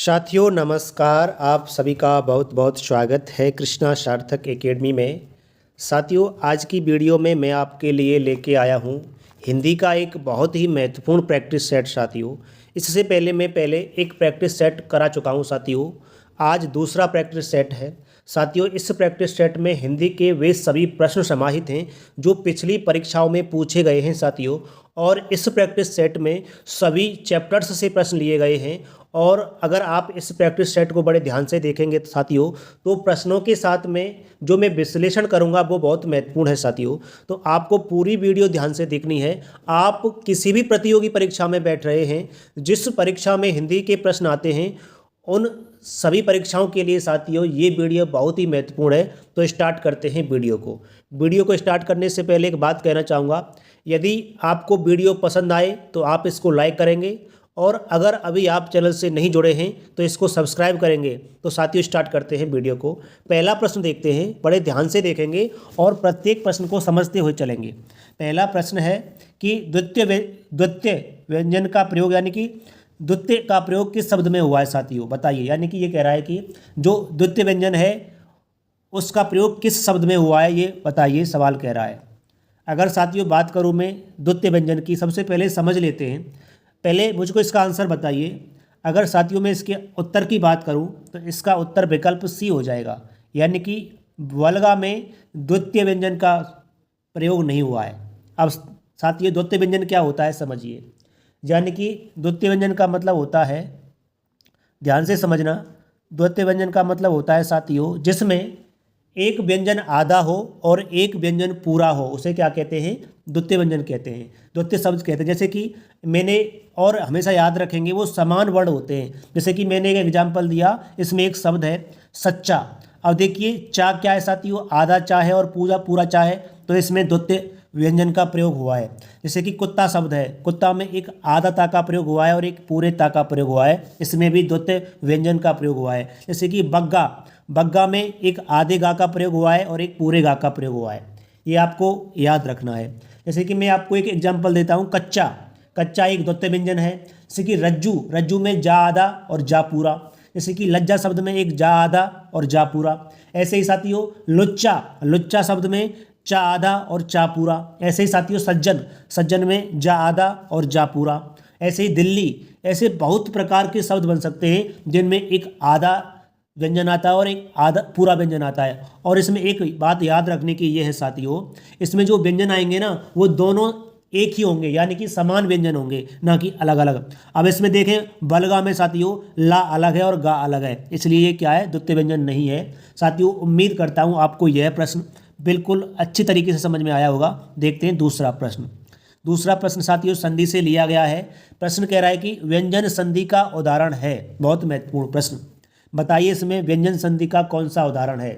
साथियों नमस्कार। आप सभी का बहुत बहुत स्वागत है कृष्णा सार्थक एकेडमी में। साथियों आज की वीडियो में मैं आपके लिए लेके आया हूँ हिंदी का एक बहुत ही महत्वपूर्ण प्रैक्टिस सेट। साथियों इससे पहले एक प्रैक्टिस सेट करा चुका हूँ। साथियों आज दूसरा प्रैक्टिस सेट है। साथियों इस प्रैक्टिस सेट में हिंदी के वे सभी प्रश्न समाहित हैं जो पिछली परीक्षाओं में पूछे गए हैं। साथियों और इस प्रैक्टिस सेट में सभी चैप्टर्स से प्रश्न लिए गए हैं। और अगर आप इस प्रैक्टिस सेट को बड़े ध्यान से देखेंगे तो साथियों तो प्रश्नों के साथ में जो मैं विश्लेषण करूंगा वो बहुत महत्वपूर्ण है। साथियों तो आपको पूरी वीडियो ध्यान से देखनी है। आप किसी भी प्रतियोगी परीक्षा में बैठ रहे हैं, जिस परीक्षा में हिंदी के प्रश्न आते हैं, उन सभी परीक्षाओं के लिए साथियों ये वीडियो बहुत ही महत्वपूर्ण है। तो स्टार्ट करते हैं वीडियो को स्टार्ट करने से पहले एक बात कहना चाहूँगा, यदि आपको वीडियो पसंद आए तो आप इसको लाइक करेंगे और अगर अभी आप चैनल से नहीं जुड़े हैं तो इसको सब्सक्राइब करेंगे। तो साथियों स्टार्ट करते हैं वीडियो को। पहला प्रश्न देखते हैं, बड़े ध्यान से देखेंगे और प्रत्येक प्रश्न को समझते हुए चलेंगे। पहला प्रश्न है कि द्वितीय व्यंजन का प्रयोग यानी कि द्वितीय का प्रयोग किस शब्द में हुआ है। साथियों बताइए, यानी कि ये कह रहा है कि जो द्वितीय व्यंजन है उसका प्रयोग किस शब्द में हुआ है, ये बताइए, सवाल कह रहा है। अगर साथियों बात करूँ मैं द्वितीय व्यंजन की, सबसे पहले समझ लेते हैं। पहले मुझको इसका आंसर बताइए। अगर साथियों में इसके उत्तर की बात करूं तो इसका उत्तर विकल्प सी हो जाएगा, यानी कि वल्गा में द्वितीय व्यंजन का प्रयोग नहीं हुआ है। अब साथियों द्वितीय व्यंजन क्या होता है समझिए, यानी कि द्वितीय व्यंजन का मतलब होता है, ध्यान से समझना, द्वितीय व्यंजन का मतलब होता है साथियों जिसमें एक व्यंजन आधा हो और एक व्यंजन पूरा हो, उसे क्या कहते हैं, द्वितीय व्यंजन कहते हैं, द्वितीय शब्द कहते हैं। जैसे कि मैंने, और हमेशा याद रखेंगे वो समान वर्ण होते हैं। जैसे कि मैंने एक एग्जाम्पल दिया, इसमें एक शब्द है सच्चा। अब देखिए चा क्या है साथियों, आधा चा है और पूरा चा है, तो इसमें द्वितीय व्यंजन का प्रयोग हुआ है। जैसे कि कुत्ता शब्द है, कुत्ता में एक आधा ता का प्रयोग हुआ है और एक पूरे ता का प्रयोग हुआ है, इसमें भी द्वितीय व्यंजन का प्रयोग हुआ है। जैसे कि बग्गा में एक आधे गा का प्रयोग हुआ है और एक पूरे गा का प्रयोग हुआ है, ये आपको याद रखना है। जैसे कि मैं आपको एक एग्जाम्पल देता हूँ, कच्चा एक द्वितीय व्यंजन है। जैसे कि रज्जू में जा आधा और जा पूरा। जैसे कि लज्जा शब्द में एक जा आधा और जा पूरा। ऐसे ही साथियों लुच्चा शब्द में चा आधा और चा पूरा। ऐसे ही साथियों सज्जन में जा आधा और जा पूरा। ऐसे ही दिल्ली, ऐसे बहुत प्रकार के शब्द बन सकते हैं जिनमें एक आधा व्यंजन आता है और एक आधा पूरा व्यंजन आता है। और इसमें एक बात याद रखने की ये है साथियों, इसमें जो व्यंजन आएंगे ना वो दोनों एक ही होंगे, यानी कि समान व्यंजन होंगे, ना कि अलग अलग। अब इसमें देखें बलगा में साथियों ला अलग है और गा अलग है, इसलिए ये क्या है, द्वितीय व्यंजन नहीं है। साथियों उम्मीद करता हूँ आपको यह प्रश्न बिल्कुल अच्छी तरीके से समझ में आया होगा। देखते हैं दूसरा प्रश्न साथियों संधि से लिया गया है। प्रश्न कह रहा है कि व्यंजन संधि का उदाहरण है। बहुत महत्वपूर्ण प्रश्न, बताइए इसमें व्यंजन संधि का कौन सा उदाहरण है।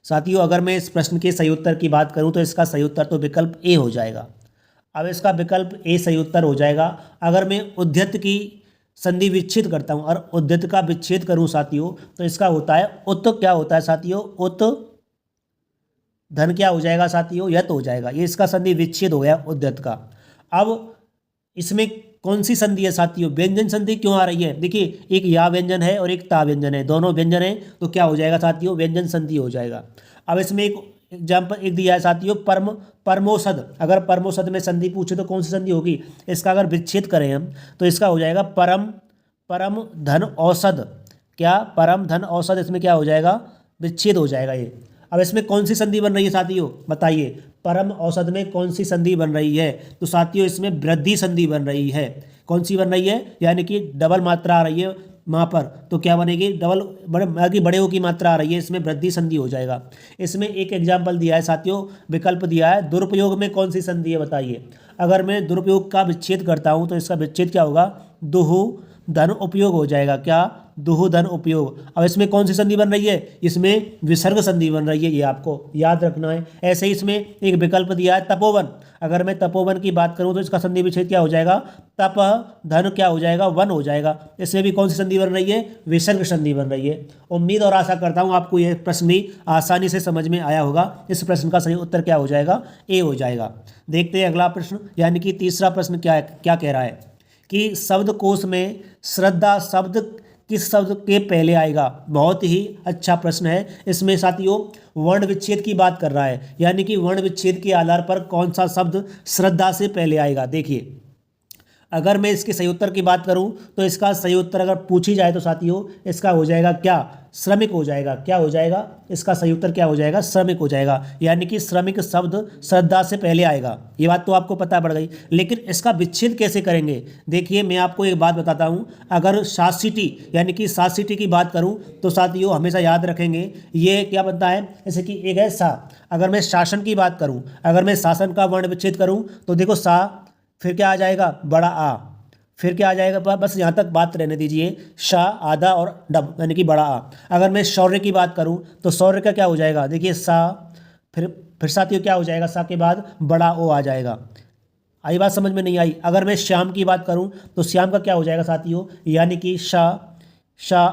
साथियों अगर मैं इस प्रश्न के सही उत्तर की बात करूं तो इसका सही उत्तर तो विकल्प ए हो जाएगा। अब इसका विकल्प ए सही उत्तर हो जाएगा। अगर मैं उद्यत की संधि विच्छेद करता हूं और उद्यत का विच्छेद करूं साथियों तो इसका होता है उत, क्या होता है साथियों, उत धन क्या हो जाएगा साथियों, यत हो जाएगा। ये इसका संधि विच्छेद हो गया उद्यत का। अब इसमें कौन सी संधि है साथियों, व्यंजन संधि क्यों आ रही है। देखिए एक या व्यंजन है और एक ता व्यंजन है, दोनों व्यंजन है तो क्या हो जाएगा साथियों, व्यंजन संधि हो जाएगा। अब इसमें एक एग्जाम्पल एक दिया है साथियों, परमोषध। अगर परमोषध में संधि पूछे तो कौन सी संधि होगी, इसका अगर विच्छेद करें हम तो इसका हो जाएगा परम धन औषध। क्या, परम धन औषध, इसमें क्या हो जाएगा, विच्छेद हो जाएगा ये। अब इसमें कौन सी संधि बन रही है साथियों, बताइए, परम औषध में कौन सी संधि बन रही है, तो साथियों इसमें वृद्धि संधि बन रही है। कौन सी बन रही है, यानी कि डबल मात्रा आ रही है वहाँ पर, तो क्या बनेगी, डबल बड़े हो की मात्रा आ रही है, इसमें वृद्धि संधि हो जाएगा। इसमें एक एग्जाम्पल दिया है साथियों, विकल्प दिया है, दुरुपयोग में कौन सी संधि है बताइए। अगर मैं दुरुपयोग का विच्छेद करता हूँ तो इसका विच्छेद क्या होगा, दुहु धन उपयोग हो जाएगा। क्या, दुहु धन उपयोग। अब इसमें कौन सी संधि बन रही है, इसमें विसर्ग संधि बन रही है, ये आपको याद रखना है। ऐसे ही इसमें एक विकल्प दिया है तपोवन। अगर मैं तपोवन की बात करूं तो इसका संधि विच्छेद क्या हो जाएगा, तप धन क्या हो जाएगा, वन हो जाएगा। इसमें भी कौन सी संधि बन रही है, विसर्ग संधि बन रही है। उम्मीद और आशा करता हूं आपको यह प्रश्न भी आसानी से समझ में आया होगा। इस प्रश्न का सही उत्तर क्या हो जाएगा, ए हो जाएगा। देखते हैं अगला प्रश्न, यानी कि तीसरा प्रश्न क्या कह रहा है कि शब्दकोश में श्रद्धा शब्द किस शब्द के पहले आएगा? बहुत ही अच्छा प्रश्न है। इसमें साथियों वर्ण विच्छेद की बात कर रहा है, यानी कि वर्ण विच्छेद के आधार पर कौन सा शब्द श्रद्धा से पहले आएगा। देखिए, अगर मैं इसके सही उत्तर की बात करूं तो इसका सही उत्तर अगर पूछी जाए तो साथियों इसका हो जाएगा क्या? श्रमिक हो जाएगा। क्या हो जाएगा? इसका सही उत्तर क्या हो जाएगा? श्रमिक हो जाएगा। यानी कि श्रमिक शब्द श्रद्धा से पहले आएगा। ये बात तो आपको पता पड़ गई, लेकिन इसका विच्छेद कैसे करेंगे? देखिए, मैं आपको एक बात बताता हूँ। अगर शासिटी यानी कि शासिटी की बात करूँ तो साथियों हमेशा याद रखेंगे ये क्या बनता है, जैसे कि एक है सा। अगर मैं शासन की बात करूँ, अगर मैं शासन का वर्ण विच्छेद करूँ तो देखो सा, फिर क्या आ जाएगा? बड़ा आ। फिर क्या आ जाएगा? बस यहाँ तक बात रहने दीजिए। शा, आधा और डब यानी कि बड़ा आ। अगर मैं शौर्य की बात करूँ तो शौर्य का क्या हो जाएगा? देखिए सा, फिर साथियों क्या हो जाएगा? सा के बाद बड़ा ओ आ जाएगा। आई बात समझ में? नहीं आई? अगर मैं श्याम की बात करूँ तो श्याम का क्या हो जाएगा साथियों? यानी कि शा,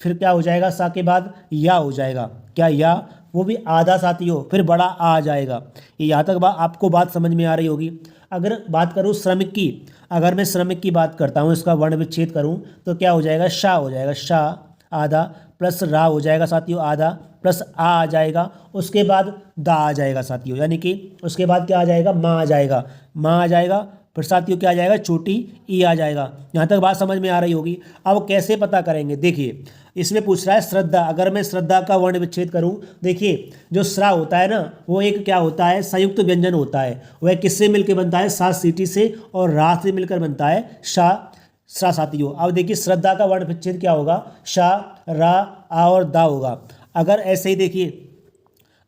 फिर क्या हो जाएगा? सा के बाद या हो जाएगा। क्या? या, वो भी आधा साथियों, फिर बड़ा आ जाएगा। ये यहाँ तक आपको बात समझ में आ रही होगी। अगर बात करूँ श्रमिक की, अगर मैं श्रमिक की बात करता हूँ, इसका वर्ण विच्छेद करूँ तो क्या हो जाएगा? शा हो जाएगा। शा आधा प्लस रा हो जाएगा साथियों, आधा प्लस आ जाएगा। उसके बाद दा आ जाएगा साथियों, यानी कि उसके बाद क्या आ जाएगा? माँ आ जाएगा। माँ आ जाएगा, फिर साथियों क्या आ जाएगा? छोटी ई आ जाएगा। यहाँ तक बात समझ में आ रही होगी। अब कैसे पता करेंगे? देखिए, इसमें पूछ रहा है श्रद्धा। अगर मैं श्रद्धा का वर्ण विच्छेद करूं, देखिए जो श्रा होता है ना, वो एक क्या होता है? संयुक्त व्यंजन होता है। वह किससे मिलकर बनता है? सा सीटी से और रा से मिलकर बनता है शा साथियों। अब देखिए श्रद्धा का वर्ण विच्छेद क्या होगा? शा, रा, आ और दा होगा। अगर ऐसे ही देखिए,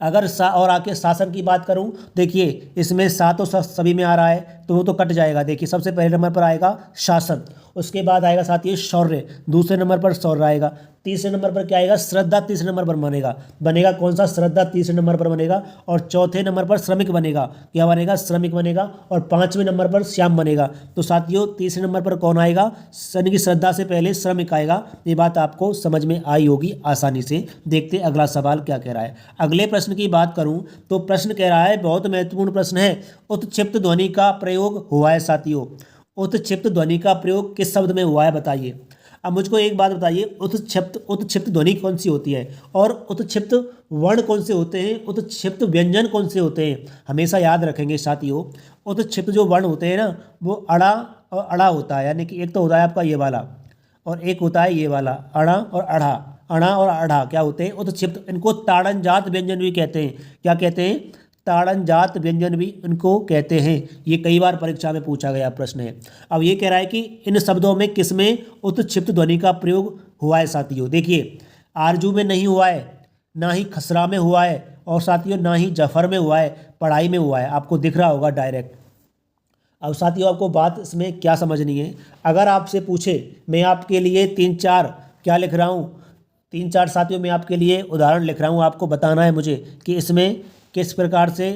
अगर सा और आके शासन की बात करूं, देखिए इसमें सा तो सभी में आ रहा है तो वो तो कट जाएगा। देखिए सबसे पहले नंबर पर आएगा शासन, उसके बाद आएगा साथियों शौर्य, दूसरे नंबर पर शौर्य आएगा, तीसरे नंबर पर क्या आएगा? श्रद्धा तीसरे नंबर पर बनेगा कौन सा? श्रद्धा तीसरे नंबर पर बनेगा। और चौथे नंबर पर श्रमिक बनेगा। क्या बनेगा? श्रमिक बनेगा। और पांचवें नंबर पर श्याम बनेगा। तो साथियों तीसरे नंबर पर कौन आएगा? यानी कि श्रद्धा से पहले श्रमिक आएगा। ये बात आपको समझ में आई होगी आसानी से। देखते अगला सवाल क्या कह रहा है। अगले प्रश्न की बात करूं तो प्रश्न कह रहा है, बहुत महत्वपूर्ण प्रश्न है, उत्क्षिप्त ध्वनि का प्रयोग हुआ है साथियों। उत्क्षिप्त ध्वनि का प्रयोग किस शब्द में हुआ है बताइए। अब मुझको एक बात बताइए, उत्क्षिप्त ध्वनि कौन सी होती है और उत्क्षिप्त वर्ण कौन से होते हैं, उत्क्षिप्त व्यंजन कौन से होते हैं? हमेशा याद रखेंगे साथियों, उत्क्षिप्त जो वर्ण होते हैं ना, वो अड़ा और अड़ा होता है। यानी कि एक तो होता है आपका ये वाला और एक होता है ये वाला, अड़ा और अड़ा। अड़ा और अड़ा क्या होते हैं? उत्क्षिप्त। इनको ताड़नजात व्यंजन भी कहते हैं। क्या कहते हैं? ताड़नजात व्यंजन भी इनको कहते हैं। ये कई बार परीक्षा में पूछा गया प्रश्न है। अब ये कह रहा है कि इन शब्दों में किसमें उत्क्षिप्त ध्वनि का प्रयोग हुआ है साथियों। देखिए आरजू में नहीं हुआ है, ना ही खसरा में हुआ है, और साथियों ना ही जफर में हुआ है, पढ़ाई में हुआ है। आपको दिख रहा होगा डायरेक्ट। अब साथियों आपको बात इसमें क्या समझनी है, अगर आपसे पूछे, मैं आपके लिए 3-4 क्या लिख रहा हूँ, 3-4 साथियों मैं आपके लिए उदाहरण लिख रहा हूँ। आपको बताना है मुझे कि इसमें किस प्रकार से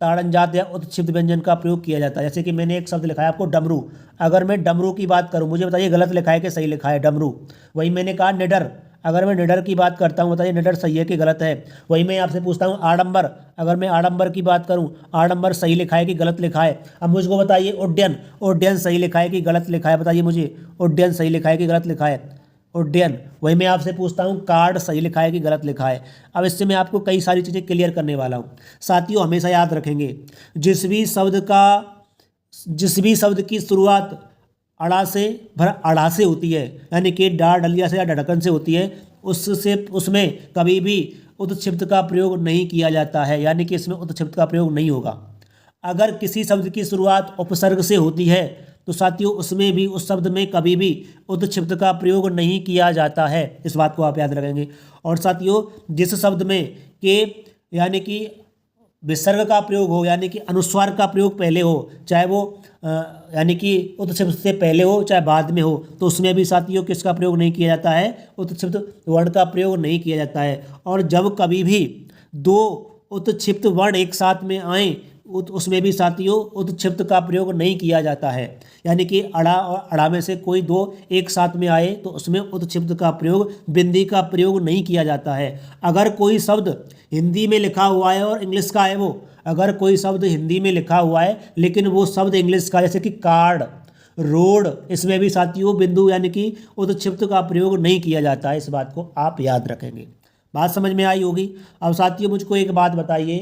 ताड़नजात या उत्क्षिप्त व्यंजन का प्रयोग किया जाता है। जैसे कि मैंने एक शब्द लिखा है आपको डमरू। अगर मैं डमरू की बात करूं, मुझे बताइए गलत लिखा है कि सही लिखा है डमरू। वही मैंने कहा निडर। अगर मैं निडर की बात करता हूं, बताइए निडर सही है कि गलत है। वही मैं आपसे पूछता हूं आडंबर। अगर मैं आडंबर की बात करूं, आडंबर सही लिखा है कि गलत लिखा है। अब मुझको बताइए उड्डयन। उड्डयन सही लिखा है कि गलत लिखा है? बताइए मुझे, उड्डयन सही लिखा है कि गलत लिखा है? उड्डयन। वही मैं आपसे पूछता हूँ कार्ड सही लिखा है कि गलत लिखा है? अब इससे मैं आपको कई सारी चीज़ें क्लियर करने वाला हूँ साथियों। हमेशा याद रखेंगे, जिस भी शब्द की शुरुआत अड़ा से होती है, यानी कि डा डलिया से या ढड़कन से होती है, उसमें कभी भी उत्क्षिप्त का प्रयोग नहीं किया जाता है। यानी कि इसमें उत्क्षिप्त का प्रयोग नहीं होगा। अगर किसी शब्द की शुरुआत उपसर्ग से होती है तो साथियों उसमें भी, उस शब्द में कभी भी उत्क्षिप्त का प्रयोग नहीं किया जाता है। इस बात को आप याद रखेंगे। और साथियों जिस शब्द में के यानी कि विसर्ग का प्रयोग हो, यानी कि अनुस्वार का प्रयोग पहले हो, चाहे वो यानी कि उत्क्षिप्त से पहले हो चाहे बाद में हो, तो उसमें भी साथियों किसका प्रयोग नहीं किया जाता है? उत्क्षिप्त वर्ण का प्रयोग नहीं किया जाता है। और जब कभी भी 2 उत्क्षिप्त वर्ण एक साथ में आए, उसमें भी साथियों उत्क्षिप्त का प्रयोग नहीं किया जाता है। यानी कि अड़ा और अड़ा में से कोई 2 एक साथ में आए तो उसमें उत्क्षिप्त का प्रयोग, बिंदी का प्रयोग नहीं किया जाता है। अगर कोई शब्द हिंदी में लिखा हुआ है और इंग्लिश का है, वो अगर कोई शब्द हिंदी में लिखा हुआ है लेकिन वो शब्द इंग्लिश का, जैसे कि कार्ड, रोड, इसमें भी साथियों बिंदु यानी कि उद्क्षिप्त का प्रयोग नहीं किया जाता है। इस बात को आप याद रखेंगे। बात समझ में आई होगी। अब साथियों मुझको एक बात बताइए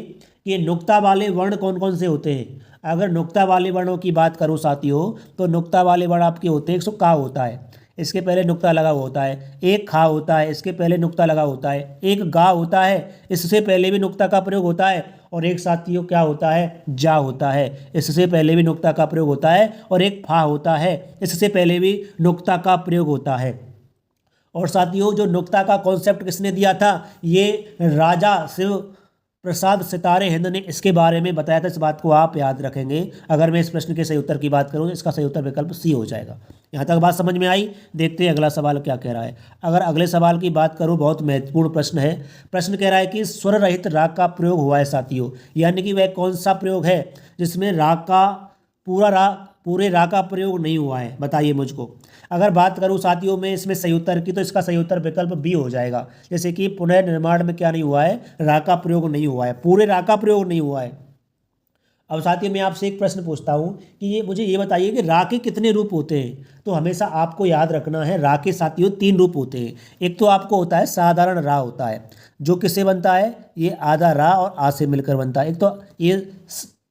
कि नुक्ता वाले वर्ण कौन कौन से होते हैं। अगर नुक्ता वाले वर्णों की बात करूं साथियों तो नुक्ता वाले वर्ण आपके होते हैं, एक सौ का होता है, इसके पहले नुक्ता लगा होता है, एक खा होता है, इसके पहले नुक्ता लगा होता है, एक गा होता है, इससे पहले भी नुक्ता का प्रयोग होता है, और एक साथियों क्या होता है, जा होता है, इससे पहले भी नुक्ता का प्रयोग होता है, और एक फा होता है, इससे पहले भी नुक्ता का प्रयोग होता है। और साथियों जो नुक्ता का कॉन्सेप्ट किसने दिया था, ये राजा शिव प्रसाद सितारे हिंद ने इसके बारे में बताया था। इस बात को आप याद रखेंगे। अगर मैं इस प्रश्न के सही उत्तर की बात करूं तो इसका सही उत्तर विकल्प सी हो जाएगा। यहाँ तक बात समझ में आई। देखते हैं अगला सवाल क्या कह रहा है। अगर अगले सवाल की बात करूं, बहुत महत्वपूर्ण प्रश्न है। प्रश्न कह रहा है कि स्वर रहित राग का प्रयोग हुआ है साथियों, यानी कि वह कौन सा प्रयोग है जिसमें राग का पूरे राग का प्रयोग नहीं हुआ है, बताइए मुझको। अगर बात करूं साथियों में इसमें सही उत्तर की, तो इसका सही उत्तर विकल्प बी हो जाएगा। जैसे कि पुनर्निर्माण में क्या नहीं हुआ है, राग का प्रयोग नहीं हुआ है, पूरे राग का प्रयोग नहीं हुआ है। अब साथियों मैं आपसे एक प्रश्न पूछता हूं कि मुझे ये बताइए कि राग के कितने रूप होते हैं। तो हमेशा आपको याद रखना है, राग के साथियों 3 रूप होते हैं। एक तो आपको होता है साधारण रा होता है, जो किससे बनता है, ये आधा रा और आ से मिलकर बनता है। एक तो ये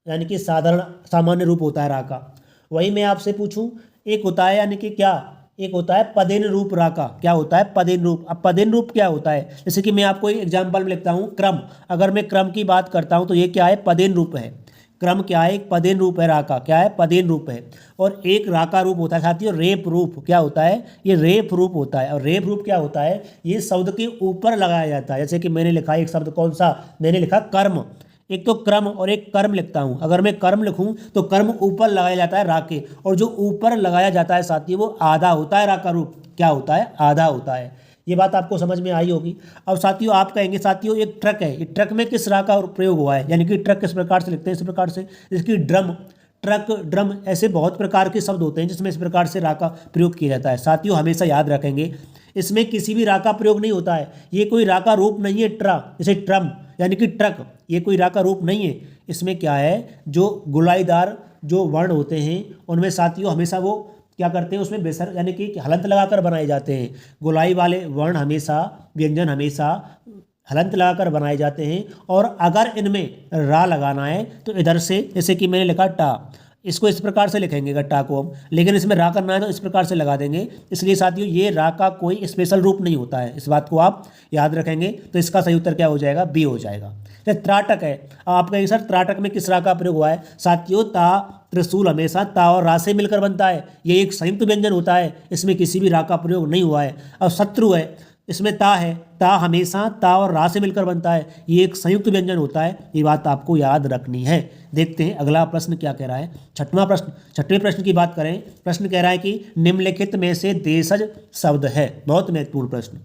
यानी कि साधारण सामान्य रूप होता है रा का। वही मैं आपसे पूछूं, एक होता है यानी कि क्या, एक होता है पदेन रूप रा का। क्या होता है, पदेन रूप। अब पदेन रूप क्या होता है, जैसे कि मैं आपको एक एग्जाम्पल में लिखता हूँ क्रम। अगर मैं क्रम की बात करता हूँ तो ये क्या है, पदेन रूप है। क्रम क्या है, एक पदेन रूप है रा का। क्या है, पदेन रूप है। और एक रा का रूप होता है साथियों रेप रूप। क्या होता है, ये रेप रूप होता है। और रेप रूप क्या होता है, ये शब्द के ऊपर लगाया जाता है। जैसे कि मैंने लिखा एक शब्द, कौन सा, मैंने लिखा कर्म। एक तो क्रम और एक कर्म लिखता हूं। अगर मैं कर्म लिखूं तो कर्म ऊपर लगाया जाता है रा के, और जो ऊपर लगाया जाता है साथियों वो आधा होता है रा का रूप। क्या होता है, आधा होता है। ये बात आपको समझ में आई होगी। अब साथियों आप कहेंगे साथियों एक ट्रक है, ये ट्रक में किस रा का प्रयोग हुआ है, यानी कि ट्रक किस प्रकार से लिखते हैं, इस प्रकार से। जैसे ड्रम, ट्रक, ड्रम, ऐसे बहुत प्रकार के शब्द होते हैं जिसमें इस प्रकार से रा का प्रयोग किया जाता है। साथियों हमेशा याद रखेंगे, इसमें किसी भी रा का प्रयोग नहीं होता है। ये कोई रा का रूप नहीं है। जैसे ट्रम यानी कि ट्रक, ये कोई रा का रूप नहीं है। इसमें क्या है, जो गुलाईदार जो वर्ण होते हैं उनमें साथियों हमेशा वो क्या करते हैं, उसमें बेसर यानी कि हलंत लगाकर बनाए जाते हैं। गोलाई वाले वर्ण हमेशा, व्यंजन हमेशा हलंत लगाकर बनाए जाते हैं। और अगर इनमें रा लगाना है तो इधर से, जैसे कि मैंने लिखा टा, इसको इस प्रकार से लिखेंगे टा को हम, लेकिन इसमें रा करना है तो इस प्रकार से लगा देंगे। इसलिए साथियों ये रा का कोई स्पेशल रूप नहीं होता है। इस बात को आप याद रखेंगे। तो इसका सही उत्तर क्या हो जाएगा, बी हो जाएगा। त्राटक है, आप कहेंगे सर त्राटक में किस रा का प्रयोग हुआ है। साथियों ता, त्रिशूल हमेशा ता और रा से मिलकर बनता है। ये एक संयुक्त व्यंजन होता है, इसमें किसी भी रा का प्रयोग नहीं हुआ है। अब शत्रु है, इसमें ता है, ता हमेशा ता और रा से मिलकर बनता है। ये एक संयुक्त व्यंजन होता है। ये बात आपको याद रखनी है। देखते हैं अगला प्रश्न क्या कह रहा है। छठवें प्रश्न की बात करें। प्रश्न कह रहा है कि निम्नलिखित में से देशज शब्द है। बहुत महत्वपूर्ण प्रश्न।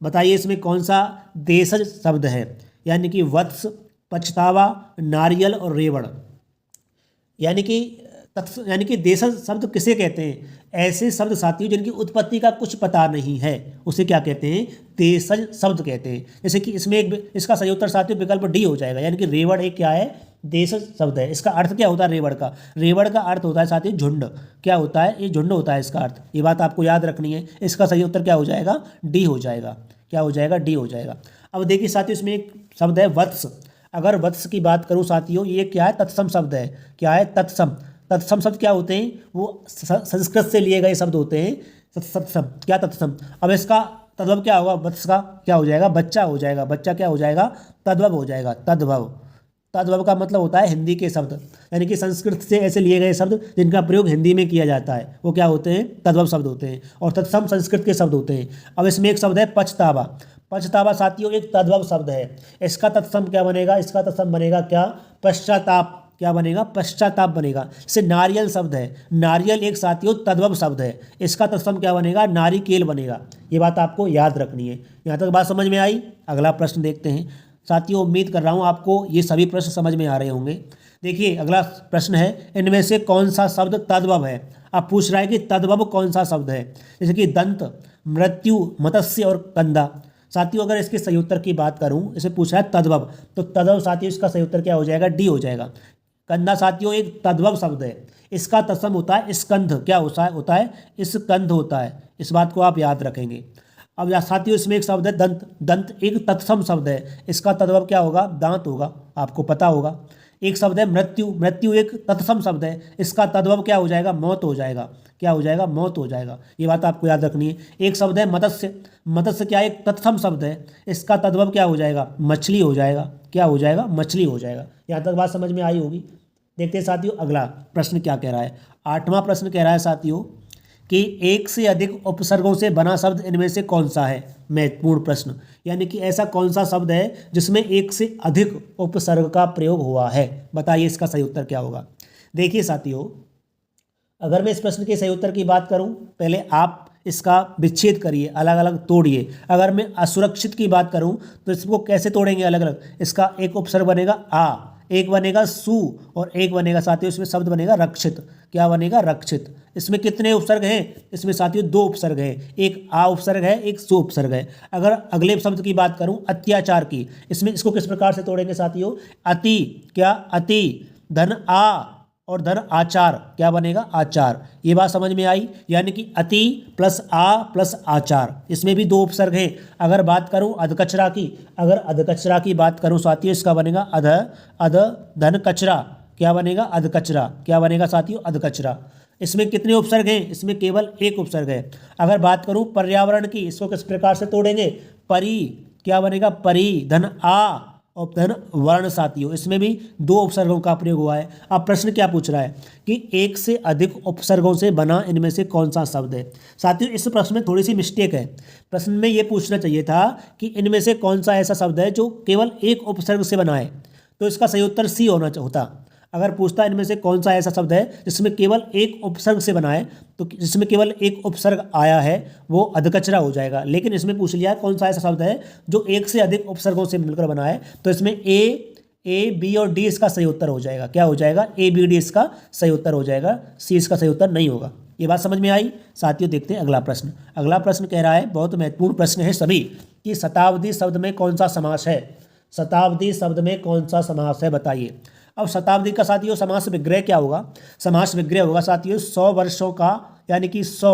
बताइए इसमें कौन सा देशज शब्द है, यानी कि वत्स, पछतावा, नारियल और रेवड़। यानी कि देशज शब्द किसे कहते हैं, ऐसे शब्द साथियों जिनकी उत्पत्ति का कुछ पता नहीं है, उसे क्या कहते हैं, देशज शब्द कहते हैं। जैसे कि इसमें इसका सही उत्तर साथियों विकल्प डी हो जाएगा। यानी कि रेवड़ एक क्या है, देशज शब्द है। इसका अर्थ क्या होता है रेवड़ का, रेवड़ का अर्थ होता है साथियों झुंड। क्या होता है, ये झुंड होता है इसका अर्थ। ये बात आपको याद रखनी है। इसका सही उत्तर क्या हो जाएगा, डी हो जाएगा। क्या हो जाएगा, डी हो जाएगा। अब देखिए साथियों इसमें एक शब्द है वत्स। अगर वत्स की बात करूं साथियों, ये क्या है, तत्सम शब्द है। क्या है, तत्सम। तत्सम शब्द क्या होते हैं, वो संस्कृत से लिए गए शब्द होते हैं। तत्सम, क्या तत्सम। अब इसका तद्भव क्या होगा, वत्स का क्या हो जाएगा, बच्चा हो जाएगा। बच्चा क्या हो जाएगा, तद्भव हो जाएगा। तद्भव, तद्भव का मतलब होता है हिंदी के शब्द, यानी कि संस्कृत से ऐसे लिए गए शब्द जिनका प्रयोग हिंदी में किया जाता है, वो क्या होते हैं, तद्भव शब्द होते हैं। और तत्सम संस्कृत के शब्द होते हैं। अब इसमें एक शब्द है पछतावा। पछतावा साथियों एक तद्भव शब्द है। इसका तत्सम क्या बनेगा, इसका तत्सम बनेगा क्या, पश्चाताप। क्या बनेगा, पश्चाताप बनेगा। जैसे नारियल शब्द है, नारियल एक साथियों तद्भव शब्द है। इसका तत्सम क्या बनेगा, नारिकेल बनेगा। ये बात आपको याद रखनी है। यहाँ तक बात समझ में आई। अगला प्रश्न देखते हैं साथियों। उम्मीद कर रहा हूँ आपको ये सभी प्रश्न समझ में आ रहे होंगे। देखिए अगला प्रश्न है, इनमें से कौन सा शब्द तद्भव है। अब पूछ रहा है कि तद्भव कौन सा शब्द है, जैसे कि दंत, मृत्यु, मत्स्य और कंदा। साथियों अगर इसके सही उत्तर की बात करूं, इसे पूछा है तद्भव, तो तद्भव साथियों इसका सही उत्तर क्या हो जाएगा, डी हो जाएगा। कंधा साथियों एक तद्भव शब्द है, इसका तत्सम होता है स्कंध। क्या होता है स्कंध होता है, इस बात को आप याद रखेंगे। अब यहाँ साथियों इसमें एक शब्द है दंत। दंत एक तत्सम शब्द है, इसका तद्भव क्या होगा, दांत होगा, आपको पता होगा। एक शब्द है मृत्यु। मृत्यु एक तत्सम शब्द है, इसका तद्भव क्या हो जाएगा, मौत हो जाएगा। क्या हो जाएगा, मौत हो जाएगा। ये बात आपको याद रखनी है। एक शब्द है मत्स्य। मत्स्य क्या एक तत्सम शब्द है, इसका तद्भव क्या हो जाएगा, मछली हो जाएगा। क्या हो जाएगा, मछली हो जाएगा। यहाँ तक बात समझ में आई होगी। देखते हैं साथियों अगला प्रश्न क्या कह रहा है। 8वां प्रश्न कह रहा है साथियों कि एक से अधिक उपसर्गों से बना शब्द इनमें से कौन सा है। महत्वपूर्ण प्रश्न, यानी कि ऐसा कौन सा शब्द है जिसमें एक से अधिक उपसर्ग का प्रयोग हुआ है। बताइए इसका सही उत्तर क्या होगा। देखिए साथियों, अगर मैं इस प्रश्न के सही उत्तर की बात करूं, पहले आप इसका विच्छेद करिए, अलग अलग तोड़िए। अगर मैं असुरक्षित की बात करूं तो इसको कैसे तोड़ेंगे अलग अलग। इसका एक उपसर्ग बनेगा आ, एक बनेगा सु, और एक बनेगा साथियों इसमें शब्द बनेगा रक्षित। क्या बनेगा, रक्षित। इसमें कितने उपसर्ग हैं, इसमें साथियों 2 उपसर्ग हैं, एक आ उपसर्ग है, एक सु उपसर्ग है। अगर अगले शब्द की बात करूं अत्याचार की, इसमें इसको किस प्रकार से तोड़ेंगे साथियों, अति, क्या अति, धन आ और धन आचार, क्या बनेगा, आचार। ये बात समझ में आई, यानी कि अति प्लस आ प्लस आचार, इसमें भी 2 उपसर्ग हैं। अगर बात करूं अधकचरा की, अगर अधकचरा की बात करूं साथियों, इसका बनेगा अध, अध धन कचरा। क्या बनेगा, अधकचरा। क्या बनेगा साथियों, अधकचरा। इसमें कितने उपसर्ग हैं, इसमें केवल 1 उपसर्ग है। अगर बात करूं पर्यावरण की, इसको किस प्रकार से तोड़ेंगे, परि, क्या बनेगा, परि, धन आ और धन वर्ण साथियों, इसमें भी 2 उपसर्गों का प्रयोग हुआ है। अब प्रश्न क्या पूछ रहा है कि एक से अधिक उपसर्गों से बना इनमें से कौन सा शब्द है। साथियों इस प्रश्न में थोड़ी सी मिस्टेक है। प्रश्न में ये पूछना चाहिए था कि इनमें से कौन सा ऐसा शब्द है जो केवल 1 उपसर्ग से बना है, तो इसका सही उत्तर सी होता। अगर पूछता इनमें से कौन सा ऐसा शब्द है जिसमें केवल 1 उपसर्ग से बना है, तो जिसमें केवल 1 उपसर्ग आया है वो अधकचरा हो जाएगा। लेकिन इसमें पूछ लिया कौन सा ऐसा शब्द है जो 1 से अधिक उपसर्गों से मिलकर बना है, तो इसमें ए बी और डी इसका सही उत्तर हो जाएगा। क्या हो जाएगा, ए बी डी इसका सही उत्तर हो जाएगा, सी इसका सही उत्तर नहीं होगा। ये बात समझ में आई साथियों। देखते हैं अगला प्रश्न। अगला प्रश्न कह रहा है, बहुत महत्वपूर्ण प्रश्न है सभी, कि शताब्दी शब्द में कौन सा समास है। शताब्दी शब्द में कौन सा समास है बताइए। अब शताब्दी का साथियों समास विग्रह क्या होगा, समास विग्रह होगा साथियों 100 वर्षों का, यानी कि 100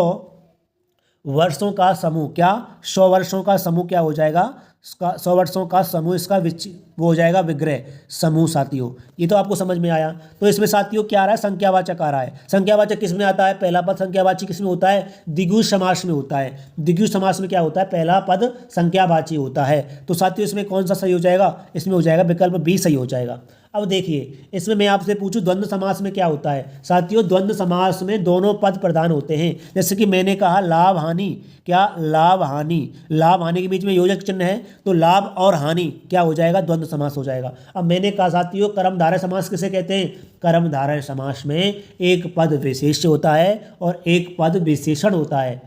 वर्षों का समूह। क्या, 100 वर्षों का समूह क्या हो जाएगा, 100 वर्षों का समूह, इसका वो हो जाएगा विग्रह समूह साथियों। ये तो आपको समझ में आया। तो इसमें साथियों क्या आ रहा है, संख्यावाचक आ रहा है। संख्यावाचक किस में आता है, पहला पद संख्यावाची किस में होता है, द्विगु समास में होता है। द्विगु समास में क्या होता है, पहला पद संख्यावाची होता है। तो साथियों इसमें कौन सा सही हो जाएगा, इसमें हो जाएगा विकल्प बी सही हो जाएगा। अब देखिए इसमें मैं आपसे पूछूं द्वंद्व समास में क्या होता है। साथियों द्वंद्व समास में दोनों पद प्रधान होते हैं। जैसे कि मैंने कहा लाभ हानि, क्या लाभ हानि, लाभ हानि के बीच में योजक चिन्ह है, तो लाभ और हानि क्या हो जाएगा, द्वंद्व समास हो जाएगा। अब मैंने कहा साथियों कर्मधारय समास किसे कहते हैं, कर्मधारय समास में एक पद विशेष्य होता है और एक पद विशेषण होता है।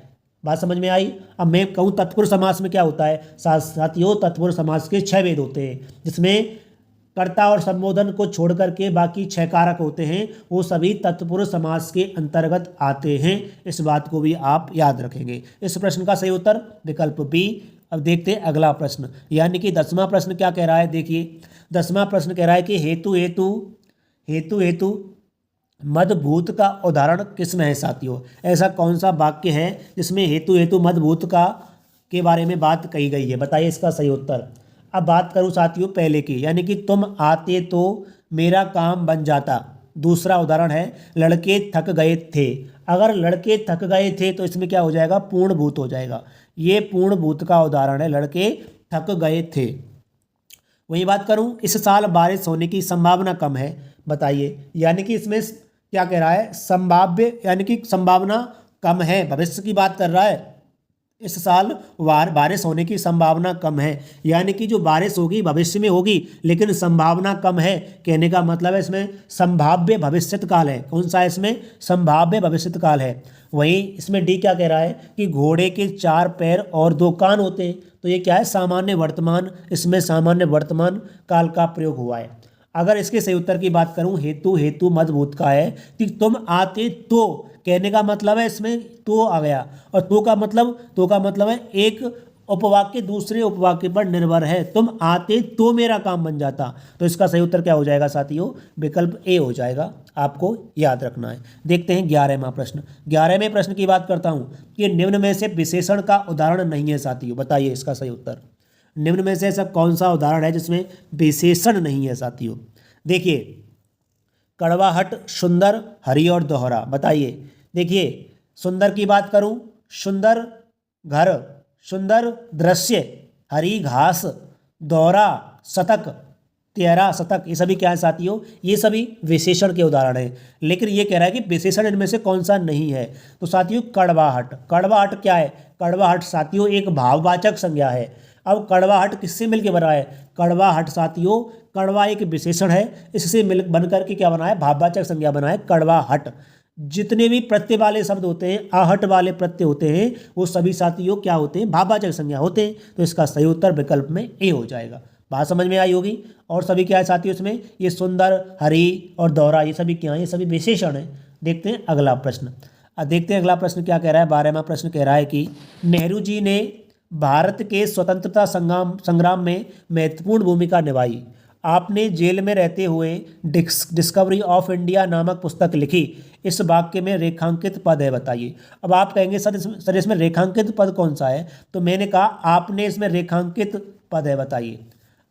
बात समझ में आई। अब मैं कहूँ तत्पुरुष समास में क्या होता है, साथियों तत्पुरुष समास के 6 भेद होते हैं, जिसमें कर्ता और संबोधन को छोड़ करके बाकी 6 कारक होते हैं, वो सभी तत्पुरुष समास के अंतर्गत आते हैं। इस बात को भी आप याद रखेंगे। इस प्रश्न का सही उत्तर विकल्प बी। अब देखते हैं अगला प्रश्न, यानी कि 10वां प्रश्न क्या कह रहा है। देखिए 10वां प्रश्न कह रहा है कि हेतु हेतु हेतु मदभूत का उदाहरण किसमें है साथियों। ऐसा कौन सा वाक्य है जिसमें हेतु हेतु मदभूत का के बारे में बात कही गई है, बताइए इसका सही उत्तर। अब बात करूं साथियों पहले की, यानी कि तुम आते तो मेरा काम बन जाता। दूसरा उदाहरण है लड़के थक गए थे। अगर लड़के थक गए थे तो इसमें क्या हो जाएगा, पूर्ण भूत हो जाएगा। ये पूर्ण भूत का उदाहरण है, लड़के थक गए थे। वही बात करूं इस साल बारिश होने की संभावना कम है, बताइए। यानी कि इसमें क्या कह रहा है, संभाव्य, यानी कि संभावना कम है, भविष्य की बात कर रहा है। इस साल बारिश होने की संभावना कम है, यानी कि जो बारिश होगी भविष्य में होगी लेकिन संभावना कम है। कहने का मतलब है इसमें संभाव्य भविष्यत काल है। कौन सा है इसमें, संभाव्य भविष्यत काल है। वहीं इसमें डी क्या कह रहा है कि घोड़े के 4 पैर और 2 कान होते हैं, तो ये क्या है, सामान्य वर्तमान, इसमें सामान्य वर्तमान काल का प्रयोग हुआ है। अगर इसके सही उत्तर की बात करूं, हेतु हेतु मदभूत का है कि तुम आते तो, कहने का मतलब है इसमें तो आ गया, और तो का मतलब है एक उपवाक्य दूसरे उपवाक्य पर निर्भर है, तुम आते तो मेरा काम बन जाता। तो इसका सही उत्तर क्या हो जाएगा साथियों, विकल्प ए हो जाएगा, आपको याद रखना है। देखते हैं 11वां प्रश्न। 11वें प्रश्न की बात करता हूं कि निम्न में से विशेषण का उदाहरण नहीं है साथियों, बताइए इसका सही उत्तर। निम्न में से ऐसा कौन सा उदाहरण है जिसमें विशेषण नहीं है साथियों। देखिए, कड़वाहट, सुंदर, हरी और दोहरा, बताइए। देखिए, सुंदर की बात करूं, सुंदर घर, सुंदर दृश्य, हरी घास, दोहरा शतक, तेरा शतक, ये सभी क्या है साथियों, ये सभी विशेषण के उदाहरण हैं। लेकिन ये कह रहा है कि विशेषण इनमें से कौन सा नहीं है। तो साथियों कड़वाहट, कड़वाहट क्या है, कड़वाहट साथियों एक भाववाचक संज्ञा है। अब कड़वाहट किससे मिलकर बना है, कड़वाहट साथियों, कड़वा एक विशेषण है, इससे मिल बन करके क्या बना है, भाववाचक संज्ञा बना है कड़वाहट। जितने भी प्रत्यय वाले शब्द होते हैं, आहट वाले प्रत्यय होते हैं, वो सभी साथियों क्या होते हैं, भाववाचक संज्ञा होते हैं। तो इसका सही उत्तर विकल्प में ए हो जाएगा। बात समझ में आई होगी। और सभी क्या है साथियों इसमें, ये सुंदर, हरी और दोहरा, ये सभी क्या है, ये सभी विशेषण हैं। देखते हैं अगला प्रश्न। देखते हैं अगला प्रश्न क्या कह रहा है। 12वां प्रश्न कह रहा है कि नेहरू जी ने भारत के स्वतंत्रता संग्राम में महत्वपूर्ण भूमिका निभाई। आपने जेल में रहते हुए डिस्कवरी ऑफ इंडिया नामक पुस्तक लिखी। इस वाक्य में रेखांकित पद है, बताइए। अब आप कहेंगे सर इसमें रेखांकित पद कौन सा है, तो मैंने कहा आपने इसमें रेखांकित पद है, बताइए।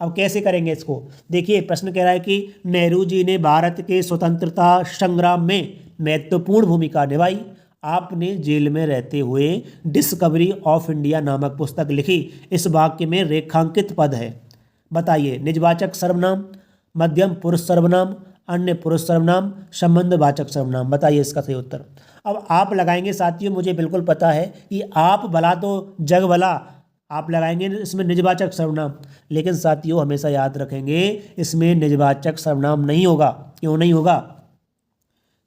अब कैसे करेंगे इसको, देखिए प्रश्न कह रहा है कि नेहरू जी ने भारत के स्वतंत्रता संग्राम में महत्वपूर्ण भूमिका निभाई। आपने जेल में रहते हुए डिस्कवरी ऑफ इंडिया नामक पुस्तक लिखी। इस वाक्य में रेखांकित पद है, बताइए। निजवाचक सर्वनाम, मध्यम पुरुष सर्वनाम, अन्य पुरुष सर्वनाम, संबंधवाचक सर्वनाम, बताइए इसका सही उत्तर। अब आप लगाएंगे साथियों, मुझे बिल्कुल पता है कि आप भला तो जग भला, आप लगाएंगे इसमें निजवाचक सर्वनाम, लेकिन साथियों हमेशा याद रखेंगे इसमें निजवाचक सर्वनाम नहीं होगा। क्यों नहीं होगा,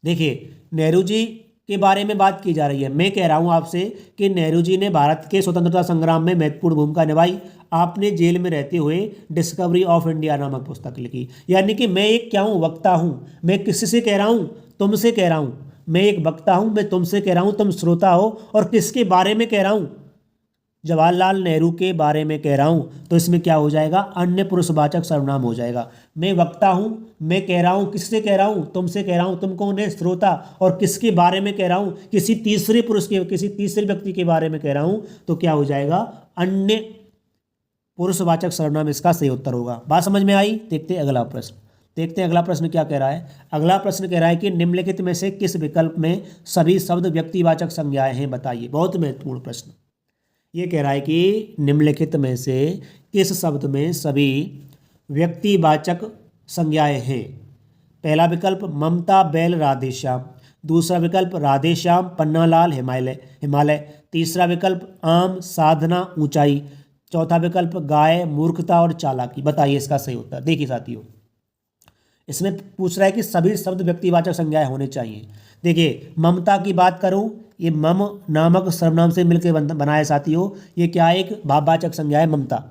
देखिए नेहरू जी के बारे में बात की जा रही है। मैं कह रहा हूं आपसे कि नेहरू जी ने भारत के स्वतंत्रता संग्राम में महत्वपूर्ण भूमिका निभाई। आपने जेल में रहते हुए डिस्कवरी ऑफ इंडिया नामक पुस्तक लिखी। यानी कि मैं एक क्या हूं, वक्ता हूं। मैं किससे कह रहा हूं, तुमसे कह रहा हूं। मैं एक वक्ता हूं, मैं तुमसे कह रहा हूं, तुम श्रोता हो। और किसके बारे में कह रहा हूं, जवाहरलाल नेहरू के बारे में कह रहा हूं। तो इसमें क्या हो जाएगा, अन्य पुरुषवाचक सर्वनाम हो जाएगा। मैं वक्ता हूं, मैं कह रहा हूं, किससे कह रहा हूं, तुमसे कह रहा हूं, तुम कौन है, श्रोता। और किसके बारे में कह रहा हूं, किसी तीसरे पुरुष के, किसी तीसरे व्यक्ति के बारे में कह रहा हूं। तो क्या हो जाएगा, अन्य पुरुषवाचक सर्वनाम इसका सही उत्तर होगा। बात समझ में आई। देखते हैं अगला प्रश्न। देखते हैं अगला प्रश्न क्या कह रहा है। अगला प्रश्न कह रहा है कि निम्नलिखित में से किस विकल्प में सभी शब्द व्यक्तिवाचक संज्ञाएं हैं, बताइए। बहुत महत्वपूर्ण प्रश्न। ये कह रहा है कि निम्नलिखित में से किस शब्द में सभी व्यक्तिवाचक संज्ञाएं हैं। पहला विकल्प ममता, बैल, राधेश्याम। दूसरा विकल्प राधेश्याम, पन्नालाल, हिमालय। तीसरा विकल्प आम, साधना, ऊंचाई। चौथा विकल्प गाय, मूर्खता और चालाकी। बताइए इसका सही उत्तर। देखिए साथियों, इसमें पूछ रहा है कि सभी शब्द व्यक्तिवाचक संज्ञाएं होने चाहिए। देखिए ममता की बात करूं, ये मम नामक सर्वनाम से मिलकर बनाया साथियों। ये क्या है, एक भाववाचक संज्ञा है ममता।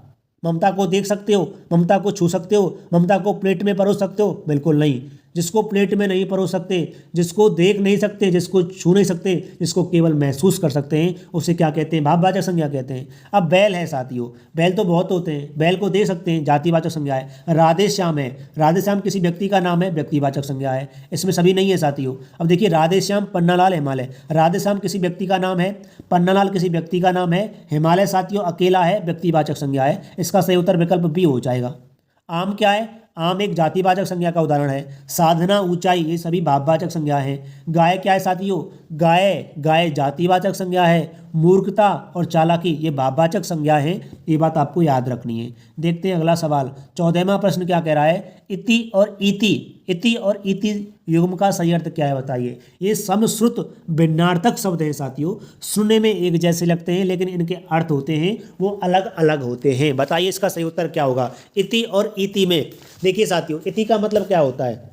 ममता को देख सकते हो, ममता को छू सकते हो, ममता को प्लेट में परोस सकते हो, बिल्कुल नहीं। जिसको प्लेट में नहीं परोस सकते, जिसको देख नहीं सकते, जिसको छू नहीं सकते, जिसको केवल महसूस कर सकते हैं, उसे क्या कहते हैं, भाववाचक संज्ञा कहते हैं। अब बैल है साथियों, बैल तो बहुत होते हैं, बैल को देख सकते हैं, जातिवाचक संज्ञा है। राधेश्याम है, राधेश्याम किसी व्यक्ति का नाम है, व्यक्तिवाचक संज्ञा है। इसमें सभी नहीं है साथियों। अब देखिए राधेश्याम, पन्नालाल, हिमालय। राधेश्याम किसी व्यक्ति का नाम है, पन्नालाल किसी व्यक्ति का नाम है, हिमालय साथियों अकेला है, व्यक्तिवाचक संज्ञा है। इसका सही उत्तर विकल्प बी हो जाएगा। आम क्या है, आम एक जातिवाचक संज्ञा का उदाहरण है। साधना, ऊंचाई, ये सभी भाववाचक संज्ञा हैं। गाय क्या है साथियों, गाय जातिवाचक संज्ञा है। मूर्खता और चालाकी ये भाववाचक संज्ञा हैं। ये बात आपको याद रखनी है। देखते हैं अगला सवाल। 14वां प्रश्न क्या कह रहा है, इति और इति युग्म का सही अर्थ क्या है, बताइए। ये समश्रुत भिन्नार्थक शब्द हैं साथियों। सुनने में एक जैसे लगते हैं, लेकिन इनके अर्थ होते हैं वो अलग अलग होते हैं। बताइए इसका सही उत्तर क्या होगा। इति और इति में देखिए साथियों, इति का मतलब क्या होता है।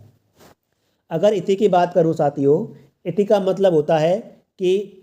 अगर इति की बात करूं साथियों, इति का मतलब होता है कि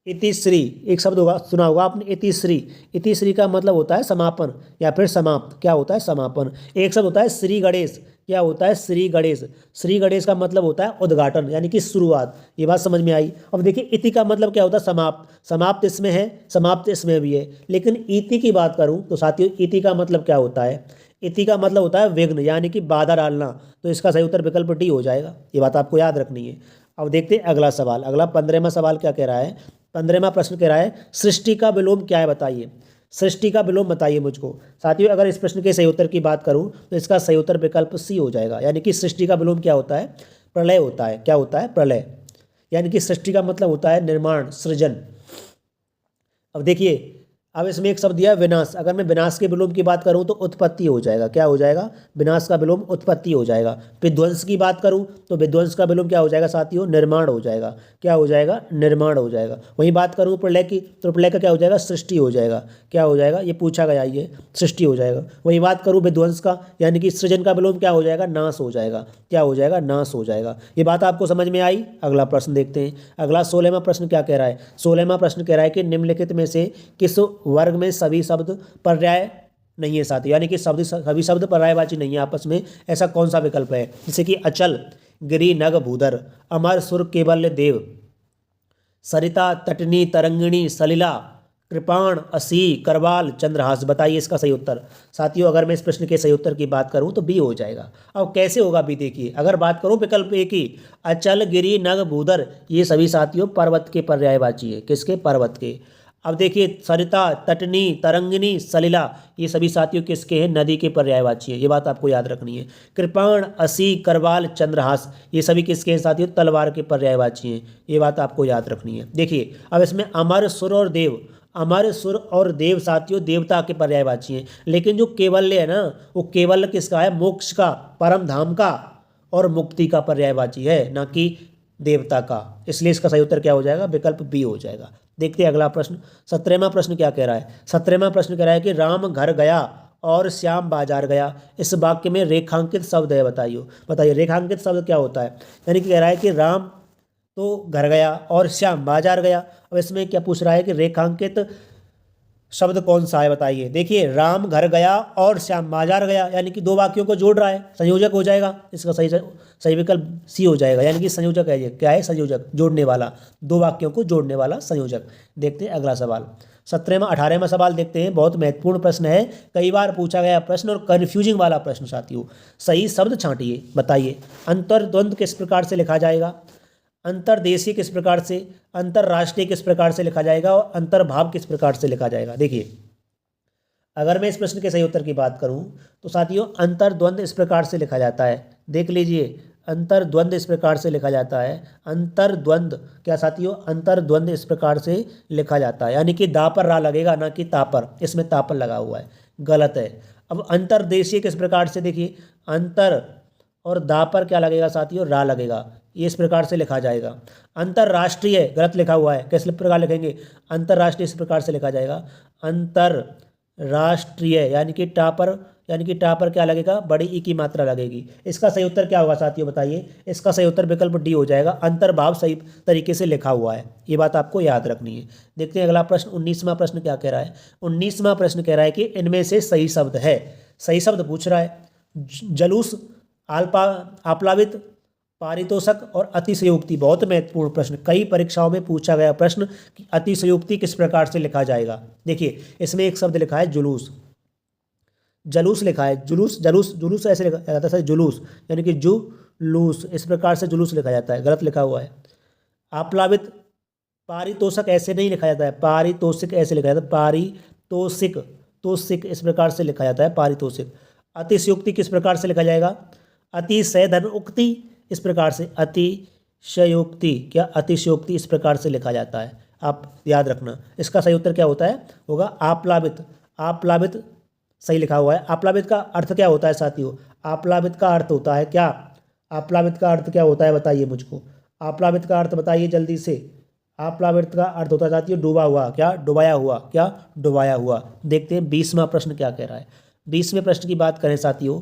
इतिश्री एक शब्द होगा, सुना होगा आपने, इतिश्री। इतिश्री का मतलब होता है समापन या फिर समाप्त। क्या होता है? समापन। एक शब्द होता है श्री गणेश। क्या होता है? श्री गणेश। श्री गणेश का मतलब होता है उद्घाटन यानी कि शुरुआत। ये बात समझ में आई। अब देखिए इति का मतलब क्या होता है? समाप्त। समाप्त इसमें है, समाप्त इसमें भी है, लेकिन इति की बात करूं तो साथियों इति का मतलब क्या होता है? इति का मतलब होता है विघ्न यानी कि बाधा डालना। तो इसका सही उत्तर विकल्प डी हो जाएगा। ये बात आपको याद रखनी है। अब देखते हैं अगला सवाल। अगला 15वां सवाल क्या कह रहा है? 15वां प्रश्न कह रहा है सृष्टि का विलोम क्या है बताइए। सृष्टि का विलोम बताइए मुझको। साथियों अगर इस प्रश्न के सही उत्तर की बात करूं तो इसका सही उत्तर विकल्प सी हो जाएगा, यानी कि सृष्टि का विलोम क्या होता है? प्रलय होता है। क्या होता है? प्रलय। यानी कि सृष्टि का मतलब होता है निर्माण, सृजन। अब देखिए, अब इसमें एक शब्द दिया है विनाश। अगर मैं विनाश के विलोम की बात करूं तो उत्पत्ति हो जाएगा। क्या हो जाएगा? विनाश का विलोम उत्पत्ति हो जाएगा। विध्वंस की बात करूं तो विध्वंस का विलोम क्या हो जाएगा साथियों? निर्माण हो जाएगा। क्या हो जाएगा? निर्माण हो जाएगा। वहीं बात करूं प्रलय की तो प्रलय का क्या हो जाएगा? सृष्टि हो जाएगा। क्या हो जाएगा? ये पूछा गया, ये सृष्टि हो जाएगा। वहीं बात करूं विध्वंस का यानी कि सृजन का विलोम क्या हो जाएगा? नाश हो जाएगा। क्या हो जाएगा? नाश हो जाएगा। ये बात आपको समझ में आई। अगला प्रश्न देखते हैं। अगला 16वां प्रश्न क्या कह रहा है? 16वां प्रश्न कह रहा है कि निम्नलिखित में से किस वर्ग में सभी शब्द पर्याय नहीं है साथी, यानी कि सभी शब्द पर्यायवाची नहीं है आपस में। ऐसा कौन सा विकल्प है? जैसे कि अचल, गिरि, नग, भूधर, अमर, सुर, केवल्य, देव, सरिता, तटनी, तरंगिणी, सलिला, कृपाण, असी, करवाल, चंद्रहास। बताइए इसका सही उत्तर। साथियों अगर मैं इस प्रश्न के सही उत्तर की बात करूं तो बी हो जाएगा। अब कैसे होगा बी? देखिए अगर बात करूं विकल्प ए की, अचल, गिरि, नग, भूधर, ये सभी साथियों पर्वत के पर्यायवाची है। किसके? पर्वत के। अब देखिए सरिता, तटनी, तरंगिनी, सलिला, ये सभी साथियों किसके हैं? नदी के पर्यायवाची है। ये बात आपको याद रखनी है। कृपाण, असी, करवाल, चंद्रहास, ये सभी किसके हैं साथियों? तलवार के पर्यायवाची हैं। ये बात आपको याद रखनी है। देखिए अब इसमें अमर, सुर और देव, अमर, सुर और देव साथियों देवता के पर्यायवाची हैं। लेकिन जो केवल्य है ना, वो केवल्य किसका है? मोक्ष का, परम धाम का और मुक्ति का पर्यायवाची है, ना कि देवता का। इसलिए इसका सही उत्तर क्या हो जाएगा? विकल्प बी हो जाएगा। देखते हैं अगला प्रश्न। 17वां प्रश्न क्या कह रहा है? 17वां प्रश्न कह रहा है कि राम घर गया और श्याम बाजार गया, इस वाक्य में रेखांकित शब्द है। बताइए बताइए रेखांकित शब्द क्या होता है? यानी कि कह रहा है कि राम तो घर गया और श्याम बाजार गया। अब इसमें क्या पूछ रहा है कि रेखांकित शब्द कौन सा है बताइए। देखिए राम घर गया और श्याम बाजार गया, यानी कि दो वाक्यों को जोड़ रहा है, संयोजक हो जाएगा। इसका सही विकल्प सी हो जाएगा, यानी कि संयोजक है। ये क्या है? संयोजक, जोड़ने वाला, दो वाक्यों को जोड़ने वाला संयोजक। देखते हैं अगला सवाल। 18वां सवाल देखते हैं। बहुत महत्वपूर्ण प्रश्न है, कई बार पूछा गया प्रश्न और कन्फ्यूजिंग वाला प्रश्न साथियों। सही शब्द छांटिए। बताइए अंतर्द्वंद किस प्रकार से लिखा जाएगा? अंतर्देशीय किस प्रकार से, अंतर्राष्ट्रीय किस प्रकार से लिखा जाएगा और अंतर्भाव किस प्रकार से लिखा जाएगा? देखिए अगर मैं इस प्रश्न के सही उत्तर की बात करूं तो साथियों अंतर्द्वंद इस प्रकार से लिखा जाता है। देख लीजिए अंतर्द्वंद इस प्रकार से लिखा जाता है। अंतर्द्वंद क्या साथियों? अंतर्द्वंद इस प्रकार से लिखा जाता है, यानी कि दा पर रा लगेगा, ना कि ता पर। इसमें ता पर लगा हुआ है, गलत है। अब अंतर्देशीय किस प्रकार से? देखिए अंतर और दा पर क्या लगेगा साथियों? रा लगेगा। ये इस प्रकार से लिखा जाएगा। अंतर्राष्ट्रीय गलत लिखा हुआ है, किस प्रकार लिखेंगे? अंतर्राष्ट्रीय इस प्रकार से लिखा जाएगा। अंतर्राष्ट्रीय यानी कि टा पर, यानी कि टा पर क्या लगेगा? बड़ी ई की मात्रा लगेगी। इसका सही उत्तर क्या होगा साथियों? बताइए। इसका सही उत्तर विकल्प डी हो जाएगा। अंतर्भाव सही तरीके से लिखा हुआ है, ये बात आपको याद रखनी है। देखते हैं अगला प्रश्न। 19वां प्रश्न क्या कह रहा है? 19वां प्रश्न कह रहा है कि इनमें से सही शब्द है। सही शब्द पूछ रहा है। जलूस, आप्लावित, पारितोषक और अतिशयोक्ति। बहुत महत्वपूर्ण प्रश्न, कई परीक्षाओं में पूछा गया प्रश्न कि अतिशयोक्ति किस प्रकार से लिखा जाएगा। देखिए इसमें एक शब्द लिखा है जुलूस, जलूस लिखा है। जुलूस, जलूस, जुलूस ऐसे लिखा जाता है, जुलूस यानी कि जुलूस, इस प्रकार से जुलूस लिखा जाता है, गलत लिखा हुआ है। आप्लावित, पारितोषक ऐसे नहीं लिखा जाता है, पारितोषिक ऐसे लिखा जाता है, पारितोषिक, तोषिक इस प्रकार से लिखा जाता है, पारितोषिक। अतिशयोक्ति किस प्रकार से लिखा जाएगा? अतिशय धन उक्ति, इस प्रकार से अतिशयोक्ति, क्या अतिशयोक्ति इस प्रकार से लिखा जाता है, आप याद रखना। इसका सही उत्तर क्या होता है? होगा आप्लावित। आप्लावित सही लिखा हुआ है। आप्लावित का अर्थ क्या होता है साथियों? आप्लावित का अर्थ होता है क्या? आप्लावित का अर्थ क्या होता है बताइए मुझको। आप्लावित का अर्थ बताइए जल्दी से। आप्लावित का अर्थ होता है साथियों डूबा हुआ, क्या? डुबाया हुआ, क्या? डुबाया हुआ। देखते हैं 20वां प्रश्न क्या कह रहा है। 20वें प्रश्न की बात करें साथियों,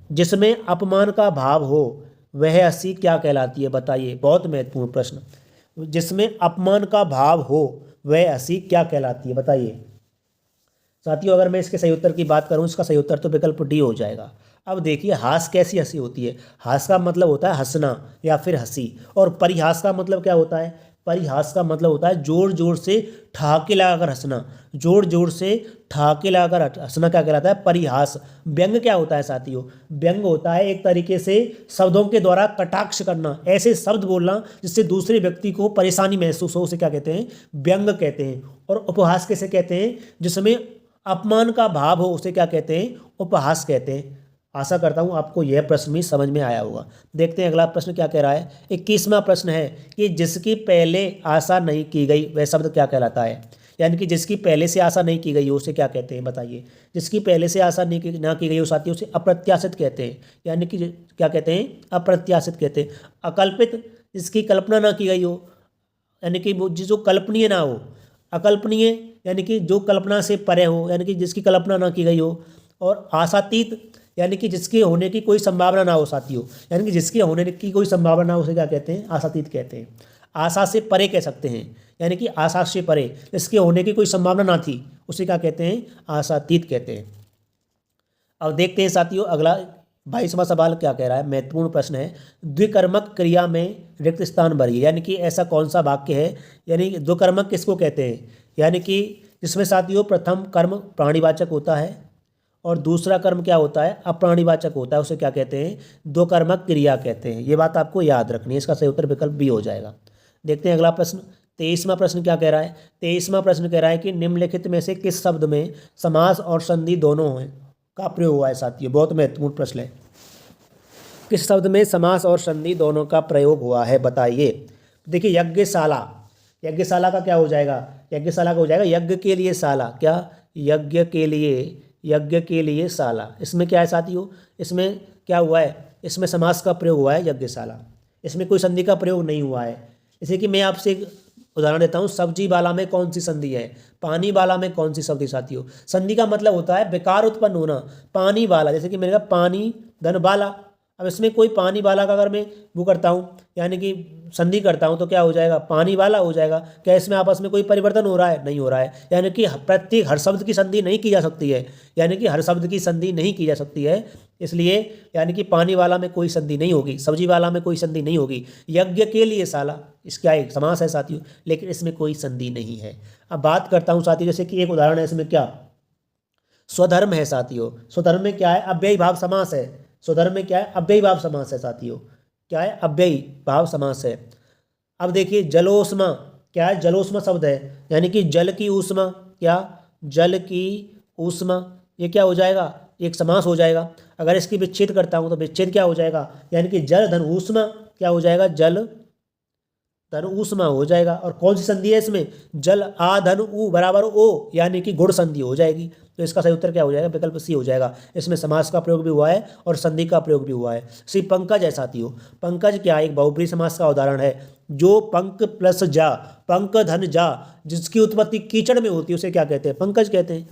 जिसमें अपमान का भाव हो वह हंसी क्या कहलाती है? बताइए, बहुत महत्वपूर्ण प्रश्न। जिसमें अपमान का भाव हो वह हंसी क्या कहलाती है, बताइए साथियों। अगर मैं इसके सही उत्तर की बात करूं, इसका सही उत्तर तो विकल्प डी हो जाएगा। अब देखिए हास कैसी हंसी होती है। हास का मतलब होता है हंसना या फिर हंसी, और परिहास का मतलब क्या होता है, परिहास का मतलब होता है जोर जोर से ठहाके लगाकर हंसना। जोर जोर से ठहाके लगाकर हंसना क्या कहलाता है, परिहास। व्यंग क्या होता है साथियों, व्यंग होता है एक तरीके से शब्दों के द्वारा कटाक्ष करना, ऐसे शब्द बोलना जिससे दूसरे व्यक्ति को परेशानी महसूस हो, उसे क्या कहते हैं, व्यंग कहते हैं। और उपहास कैसे कहते हैं, जिसमें अपमान का भाव हो उसे क्या कहते हैं, उपहास कहते हैं। आशा करता हूं आपको यह प्रश्न भी समझ में आया होगा। देखते हैं अगला प्रश्न क्या कह रहा है। 21वां प्रश्न है कि जिसकी पहले आशा नहीं की गई वह शब्द क्या कहलाता है। यानी कि जिसकी पहले से आशा नहीं की गई हो उसे क्या कहते हैं, बताइए। जिसकी पहले से आशा ना की गई हो साथियों उसे अप्रत्याशित कहते हैं। यानी कि क्या कहते हैं, अप्रत्याशित कहते हैं। अकल्पित, जिसकी कल्पना ना की गई हो, यानी कि वो जो कल्पनीय ना हो। अकल्पनीय यानी कि जो कल्पना से परे हो, यानी कि जिसकी कल्पना ना की गई हो। और आशातीत यानी कि जिसके होने की कोई संभावना ना हो साथियों, यानी कि जिसके होने की कोई संभावना ना हो उसे क्या कहते हैं, आशातीत कहते हैं। आशा से परे कह सकते हैं, यानी कि आशा से परे जिसके होने की कोई संभावना ना थी उसे क्या कहते हैं, आशातीत कहते हैं। अब देखते हैं साथियों अगला 22वां सवाल क्या कह रहा है, महत्वपूर्ण प्रश्न है। द्विकर्मक क्रिया में रिक्त स्थान भरिए। यानी कि ऐसा कौन सा वाक्य है, यानी द्विकर्मक किसको कहते हैं, यानी कि जिसमें साथियों प्रथम कर्म प्राणीवाचक होता है और दूसरा कर्म क्या होता है, अप्राणीवाचक होता है, उसे क्या कहते हैं, द्विकर्मक क्रिया कहते हैं। ये बात आपको याद रखनी है। इसका सही उत्तर विकल्प बी हो जाएगा। देखते हैं अगला प्रश्न। 23वां प्रश्न क्या कह रहा है। 23वां प्रश्न कह रहा है कि निम्नलिखित में से किस शब्द में समास और संधि दोनों है का प्रयोग हुआ है साथियों। बहुत महत्वपूर्ण प्रश्न है। किस शब्द में समास और संधि दोनों का प्रयोग हुआ है, बताइए। देखिए यज्ञशाला, यज्ञशाला का क्या हो जाएगा, यज्ञशाला का हो जाएगा यज्ञ के लिए शाला। क्या, यज्ञ के लिए, यज्ञ के लिए शाला। इसमें क्या है साथियों, इसमें क्या हुआ है, इसमें समास का प्रयोग हुआ है यज्ञशाला। इसमें कोई संधि का प्रयोग नहीं हुआ है। जैसे कि मैं आपसे एक उदाहरण देता हूँ, सब्जी वाला में कौन सी संधि है, पानी वाला में कौन सी संधि साथियों। संधि का मतलब होता है विकार उत्पन्न होना। पानी वाला, जैसे कि मैंने कहा पानी धन वाला। अब इसमें कोई पानी वाला का अगर मैं वो करता हूँ यानी कि संधि करता हूँ तो क्या हो जाएगा, पानी वाला हो जाएगा। क्या इसमें आपस में कोई परिवर्तन हो रहा है, नहीं हो रहा है। यानी कि प्रत्येक हर शब्द की संधि नहीं की जा सकती है, यानी कि हर शब्द की संधि नहीं की जा सकती है। इसलिए यानी कि पानी वाला में कोई संधि नहीं होगी, सब्जी वाला में कोई संधि नहीं होगी। यज्ञ के लिए शाला, इसका एक समास है साथियों, लेकिन इसमें कोई संधि नहीं है। अब बात करता हूँ साथियों, जैसे कि एक उदाहरण है इसमें, क्या स्वधर्म है साथियों। स्वधर्म में क्या है, अव्ययी भाव समास है। स्वधर्म में क्या है, अव्ययी भाव समास है साथियों। क्या है, अव्ययी भाव समास है। अब देखिए जलोष्मा, क्या है, जलोष्मा शब्द है, यानी कि जल की ऊष्मा। क्या, जल की ऊष्मा, ये क्या हो जाएगा, एक समास हो जाएगा। अगर इसकी विच्छेद करता हूँ तो विच्छेद क्या हो जाएगा, यानी कि जल धन ऊष्मा क्या हो जाएगा, जल धन ऊष्मा हो जाएगा। और कौन सी संधि है इसमें, जल आ धन ऊ बराबर ओ, यानी कि गुण संधि हो जाएगी। तो इसका सही उत्तर क्या हो जाएगा, विकल्प सी हो जाएगा। इसमें समास का प्रयोग भी हुआ है और संधि का प्रयोग भी हुआ है। श्री पंकज है साथियों। पंकज क्या, एक बहुब्रीहि समास का उदाहरण है। जो पंक प्लस जा, पंक धन जा, जिसकी उत्पत्ति कीचड़ में होती है उसे क्या कहते हैं, पंकज कहते हैं।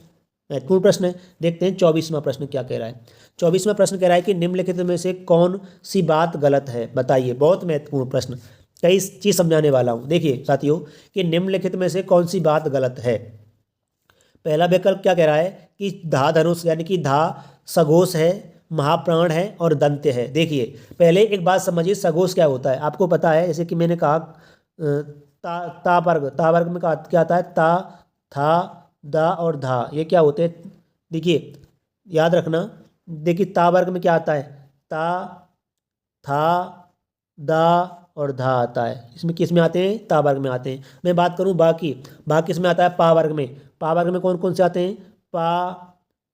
महत्वपूर्ण प्रश्न है। देखते हैं 24वां प्रश्न क्या कह रहा है। 24वां प्रश्न कह रहा है कि निम्नलिखित में से कौन सी बात गलत है, बताइए। बहुत महत्वपूर्ण प्रश्न, कई चीज समझाने वाला हूं। देखिए साथियों कि निम्नलिखित में से कौन सी बात गलत है। पहला विकल्प क्या कह रहा है कि धा धनुष, यानी कि धा सघोष है, महाप्राण है और दंत्य है। देखिए पहले एक बात समझिए, सघोष क्या होता है आपको पता है। जैसे कि मैंने कहा ता वर्ग, ता वर्ग में क्या आता है, ता, था, दा और धा, ये क्या होते हैं, देखिए याद रखना। देखिए ता वर्ग में क्या आता है, ता, था, दा और धा आता है। इसमें किस में आते हैं, ता वर्ग में आते हैं। मैं बात करूं बाकी, बाकी इसमें आता है पा वर्ग में। पा वर्ग में कौन कौन से आते हैं, पा,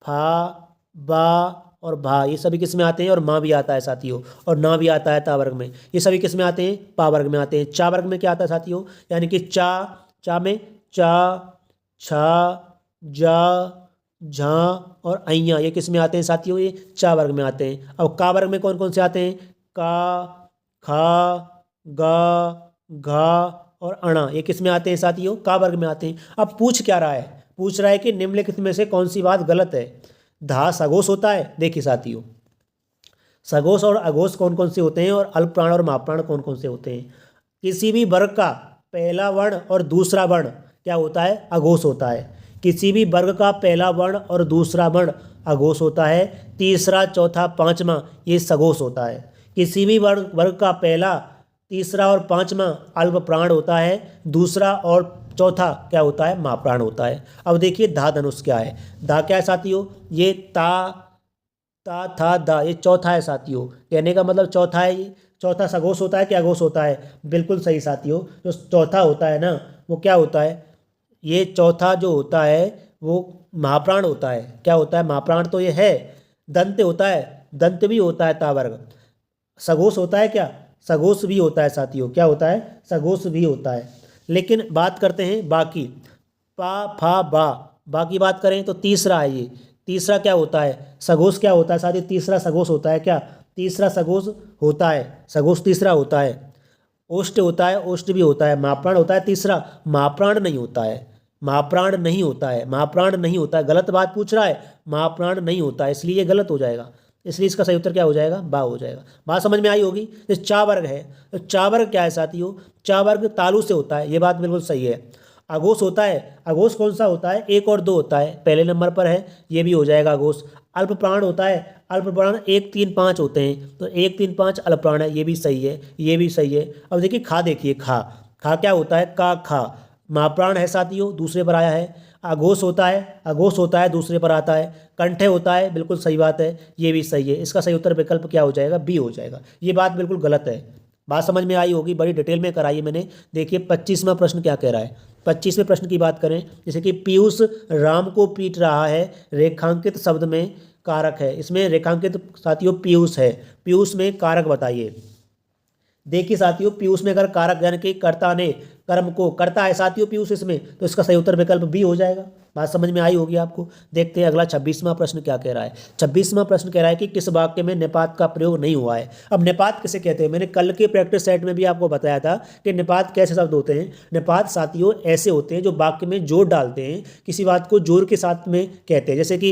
फा, बा और भा, ये सभी किस में आते हैं। और माँ भी आता है साथियों, और ना भी आता है ता वर्ग में। ये सभी किस में आते हैं, पा वर्ग में आते हैं। चा वर्ग में क्या आता है साथियों, यानी कि चा, चा में चा, छा, जा, झा और अइया, ये किस में आते हैं साथियों, ये चा वर्ग में आते हैं। अब का वर्ग में कौन कौन से आते हैं, का, खा, गा, घा और अणा, ये किस में आते हैं साथियों, का वर्ग में आते हैं। अब पूछ क्या रहा है, पूछ रहा है कि निम्नलिखित में से कौन सी बात गलत है। धा सघोष होता है। देखिए साथियों सघोष और अघोष कौन कौन से होते हैं और अल्प प्राण और महाप्राण कौन कौन से होते हैं। किसी भी वर्ग का पहला वर्ण और दूसरा वर्ण क्या होता है? अघोष होता है। किसी भी वर्ग का पहला वर्ण और दूसरा वर्ण अघोष होता है। तीसरा, चौथा, पांचवा ये सघोष होता है। किसी भी वर्ग का पहला, तीसरा और पांचवा अल्प प्राण होता है। दूसरा और चौथा क्या होता है? महाप्राण होता है। अब देखिए धा धनुष क्या है। धा क्या है साथियों? ये ता था दा, ये चौथा है साथियों। कहने का मतलब चौथा है। ये चौथा सघोष होता है कि अघोष होता है? बिल्कुल सही साथियों। जो चौथा होता है ना वो क्या होता है? ये चौथा जो होता है वो महाप्राण होता है। क्या होता है? महाप्राण तो ये है। दंत होता है, दंत भी होता है तावर्ग। सघोष होता है क्या? सघोष भी होता है साथियों। क्या होता है? सघोष भी होता है। लेकिन बात करते हैं बाकी। पा फा बा की बात करें तो तीसरा है ये। तीसरा क्या होता है? सघोष क्या होता है साथियों? तीसरा सघोष होता है क्या? तीसरा सघोष होता है। सघोष तीसरा होता है। ओष्ठ होता है, ओष्ठ भी होता है। महाप्राण होता है तीसरा। महाप्राण नहीं होता है। महाप्राण नहीं होता है। महाप्राण नहीं होता है। गलत बात पूछ रहा है। महाप्राण नहीं होता है, इसलिए ये गलत हो जाएगा। इसलिए इसका सही उत्तर क्या हो जाएगा? बा हो जाएगा। बात समझ में आई होगी। जैसे चा वर्ग है तो चा वर्ग क्या है साथियों? चा वर्ग तालु से होता है। ये बात बिल्कुल सही है। अघोष होता है। अघोष कौन सा होता है? 1 और 2 होता है। पहले नंबर पर है, ये भी हो जाएगा अघोष। अल्प प्राण होता है। अल्प प्राण 1, 3, 5 होते हैं, तो 1, 3, 5 अल्प प्राण है। ये भी सही है, ये भी सही है। अब देखिए खा, देखिए खा। खा क्या होता है? का खा महाप्राण है साथियों, दूसरे पर आया है। अघोष होता है। अघोष होता है, दूसरे पर आता है। कंठे होता है, बिल्कुल सही बात है, ये भी सही है। इसका सही उत्तर विकल्प क्या हो जाएगा? बी हो जाएगा। ये बात बिल्कुल गलत है। बात समझ में आई होगी, बड़ी डिटेल में कराई है मैंने। देखिए 25वां प्रश्न क्या कह रहा है। 25वें प्रश्न की बात करें, जैसे कि पीयूष राम को पीट रहा है, रेखांकित शब्द में कारक है। इसमें रेखांकित साथियों पीयूष है। पीयूष में कारक बताइए। देखिए साथियों पीयूष में अगर कारक यानी कि कर्ता ने कर्म को करता है साथियों पीयूष इसमें, तो इसका सही उत्तर विकल्प बी हो जाएगा। बात समझ में आई होगी आपको। देखते हैं अगला 26वां प्रश्न क्या कह रहा है। 26वां प्रश्न कह रहा है कि किस वाक्य में निपात का प्रयोग नहीं हुआ है। अब निपात किसे कहते हैं? मैंने कल के प्रैक्टिस सेट में भी आपको बताया था कि निपात कैसे शब्द होते हैं। निपात साथियों ऐसे होते हैं जो वाक्य में जोर डालते हैं, किसी बात को जोर के साथ में कहते हैं। जैसे कि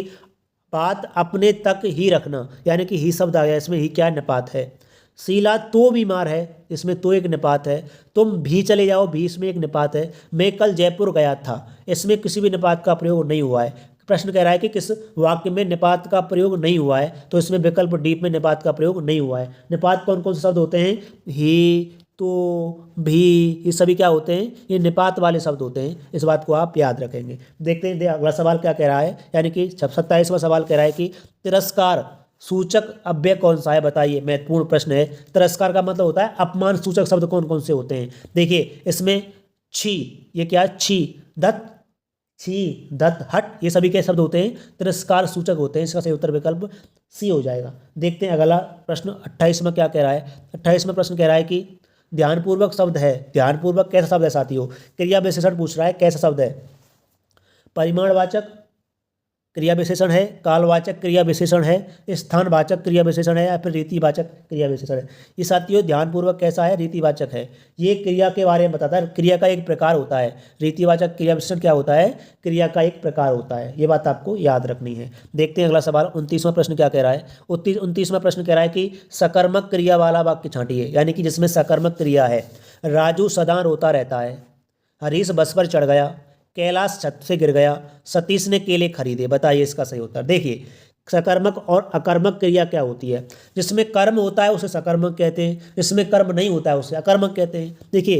बात अपने तक ही रखना, यानी कि ही शब्द आ गया, इसमें ही क्या निपात है। शीला तो बीमार है, इसमें तो एक निपात है। तुम भी चले जाओ, भी इसमें एक निपात है। मैं कल जयपुर गया था, इसमें किसी भी निपात का प्रयोग नहीं हुआ है। प्रश्न कह रहा है कि किस वाक्य में निपात का प्रयोग नहीं हुआ है, तो इसमें विकल्प डी में निपात का प्रयोग नहीं हुआ है। निपात कौन कौन से शब्द होते हैं? ही, तो, भी, ये सभी क्या होते हैं? ये निपात वाले शब्द होते हैं। इस बात को आप याद रखेंगे। देखते हैं अगला सवाल क्या कह रहा है, यानी कि 27वां सवाल कह रहा है कि तिरस्कार सूचक अव्यय कौन सा है, बताइए। महत्वपूर्ण प्रश्न है। तिरस्कार का मतलब होता है अपमान सूचक शब्द कौन कौन से होते हैं। देखिए इसमें छी, ये क्या है? छी, दत्त, छी, दत्त, हट, ये सभी के शब्द होते हैं, तिरस्कार सूचक होते हैं। इसका सही उत्तर विकल्प सी हो जाएगा। देखते हैं अगला प्रश्न 28वां क्या कह रहा है। 28वां प्रश्न कह रहा है कि ध्यानपूर्वक शब्द है। ध्यानपूर्वक कैसा शब्द है साथियों? क्रिया विशेषण पूछ रहा है, कैसा शब्द है? परिमाणवाचक क्रिया विशेषण है, कालवाचक क्रिया विशेषण है, स्थानवाचक क्रिया विशेषण है, या फिर रीतिवाचक क्रिया विशेषण है। ये साथियों ध्यानपूर्वक कैसा है? रीतिवाचक है। ये क्रिया के बारे में बताता है, क्रिया का एक प्रकार होता है। रीतिवाचक क्रिया विशेषण क्या होता है? क्रिया का एक प्रकार होता है। ये बात आपको याद रखनी है। देखते हैं अगला सवाल 29वां प्रश्न क्या कह रहा है। 29वां प्रश्न कह रहा है कि सकर्मक क्रिया वाला वाक्य छांटिए, यानी कि जिसमें सकर्मक क्रिया है। राजू सदा रोता रहता है, हरीश बस पर चढ़ गया, कैलाश छत से गिर गया, सतीश ने केले खरीदे। बताइए इसका सही उत्तर। देखिए सकर्मक और अकर्मक क्रिया क्या होती है। जिसमें कर्म होता है उसे सकर्मक कहते हैं, जिसमें कर्म नहीं होता है उसे अकर्मक कहते हैं। देखिए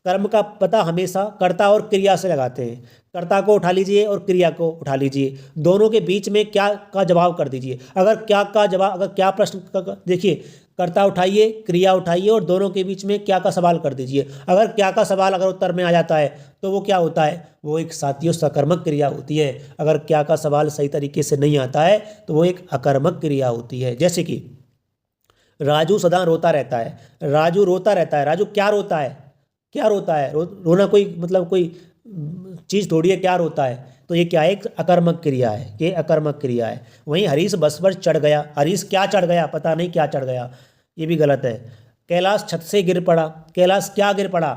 कर्म का पता हमेशा कर्ता और क्रिया से लगाते हैं। कर्ता को उठा लीजिए और क्रिया को उठा लीजिए, दोनों के बीच में क्या का जवाब कर दीजिए। अगर क्या का जवाब, अगर क्या प्रश्न देखिए कर्ता उठाइए, क्रिया उठाइए और दोनों के बीच में क्या का सवाल कर दीजिए। अगर क्या का सवाल अगर उत्तर में आ जाता है तो वो क्या होता है? वो एक साथियों सकर्मक क्रिया होती है। अगर क्या का सवाल सही तरीके से नहीं आता है तो वो एक अकर्मक क्रिया होती है। जैसे कि राजू सदा रोता रहता है। राजू रोता रहता है, राजू क्या रोता है? क्या रोता है? रोना कोई मतलब कोई चीज़ थोड़ी है, क्या रोता है? तो ये क्या है? एक अकर्मक क्रिया है, ये अकर्मक क्रिया है। वहीं हरीश बस पर चढ़ गया, हरीश क्या चढ़ गया? पता नहीं क्या चढ़ गया, ये भी गलत है। कैलाश छत से गिर पड़ा, कैलाश क्या गिर पड़ा?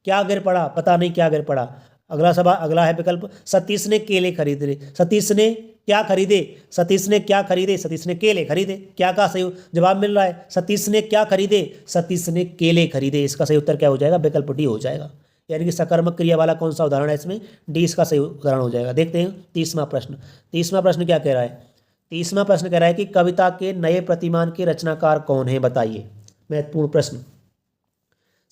क्या गिर पड़ा? पता नहीं क्या गिर पड़ा। अगला सवाल, अगला है विकल्प सतीश ने केले खरीदे। सतीश ने क्या खरीदे? सतीश ने क्या खरीदे? सतीश ने केले खरीदे। क्या का सही जवाब मिल रहा है? सतीश ने क्या खरीदे? सतीश ने केले खरीदे। इसका सही उत्तर क्या हो जाएगा? विकल्प डी हो जाएगा। यानी कि सकर्मक क्रिया वाला कौन सा उदाहरण है इसमें, डी इसका सही उदाहरण हो जाएगा। देखते हैं 30वां प्रश्न। 30वां प्रश्न क्या कह रहा है, 30वां प्रश्न कह रहा है कि कविता के नए प्रतिमान के रचनाकार कौन है, बताइए। महत्वपूर्ण प्रश्न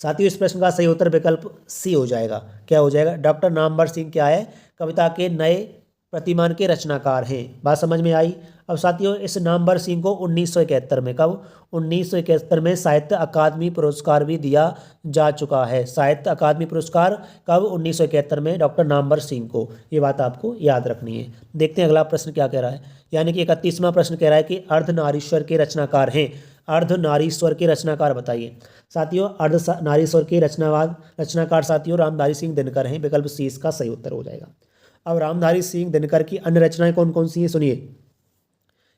साथियों। इस प्रश्न का सही उत्तर विकल्प सी हो जाएगा। क्या हो जाएगा, डॉक्टर नामवर सिंह क्या है, कविता के नए प्रतिमान के रचनाकार हैं। बात समझ में आई। अब साथियों इस नामवर सिंह को 1971 में, कब, 1971 में साहित्य अकादमी पुरस्कार भी दिया जा चुका है। साहित्य अकादमी पुरस्कार कब, 1971 में डॉक्टर नामवर सिंह को। ये बात आपको याद रखनी है। देखते हैं अगला प्रश्न क्या कह रहा है, यानी कि 31वां प्रश्न कह रहा है कि अर्धनारीश्वर के रचनाकार हैं। अर्धनारीश्वर के रचनाकार बताइए। साथियों अर्धनारीश्वर के रचनाकार साथियों रामधारी सिंह दिनकर हैं। विकल्प सी इसका सही उत्तर हो जाएगा। अब रामधारी सिंह दिनकर की अन्य रचनाएं कौन कौन सी हैं, सुनिए।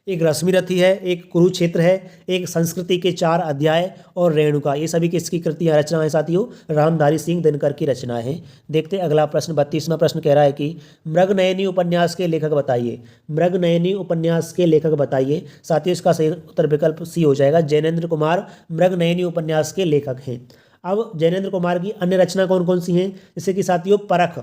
एक रश्मिरथी है, एक कुरुक्षेत्र है, एक संस्कृति के 4 अध्याय और रेणुका। ये सभी किसकी कृतियां रचनाएं साथियों, रामधारी सिंह दिनकर की रचनाएं हैं। देखते हैं अगला प्रश्न। 32वां प्रश्न कह रहा है कि मृगनयनी उपन्यास के लेखक बताइए। मृगनयनी उपन्यास के लेखक बताइए। साथियों इसका सही उत्तर विकल्प सी हो जाएगा। जैनेन्द्र कुमार मृगनयनी उपन्यास के लेखक हैं। अब जैनेन्द्र कुमार की अन्य रचना कौन कौन सी हैं, जैसे कि साथियों परख,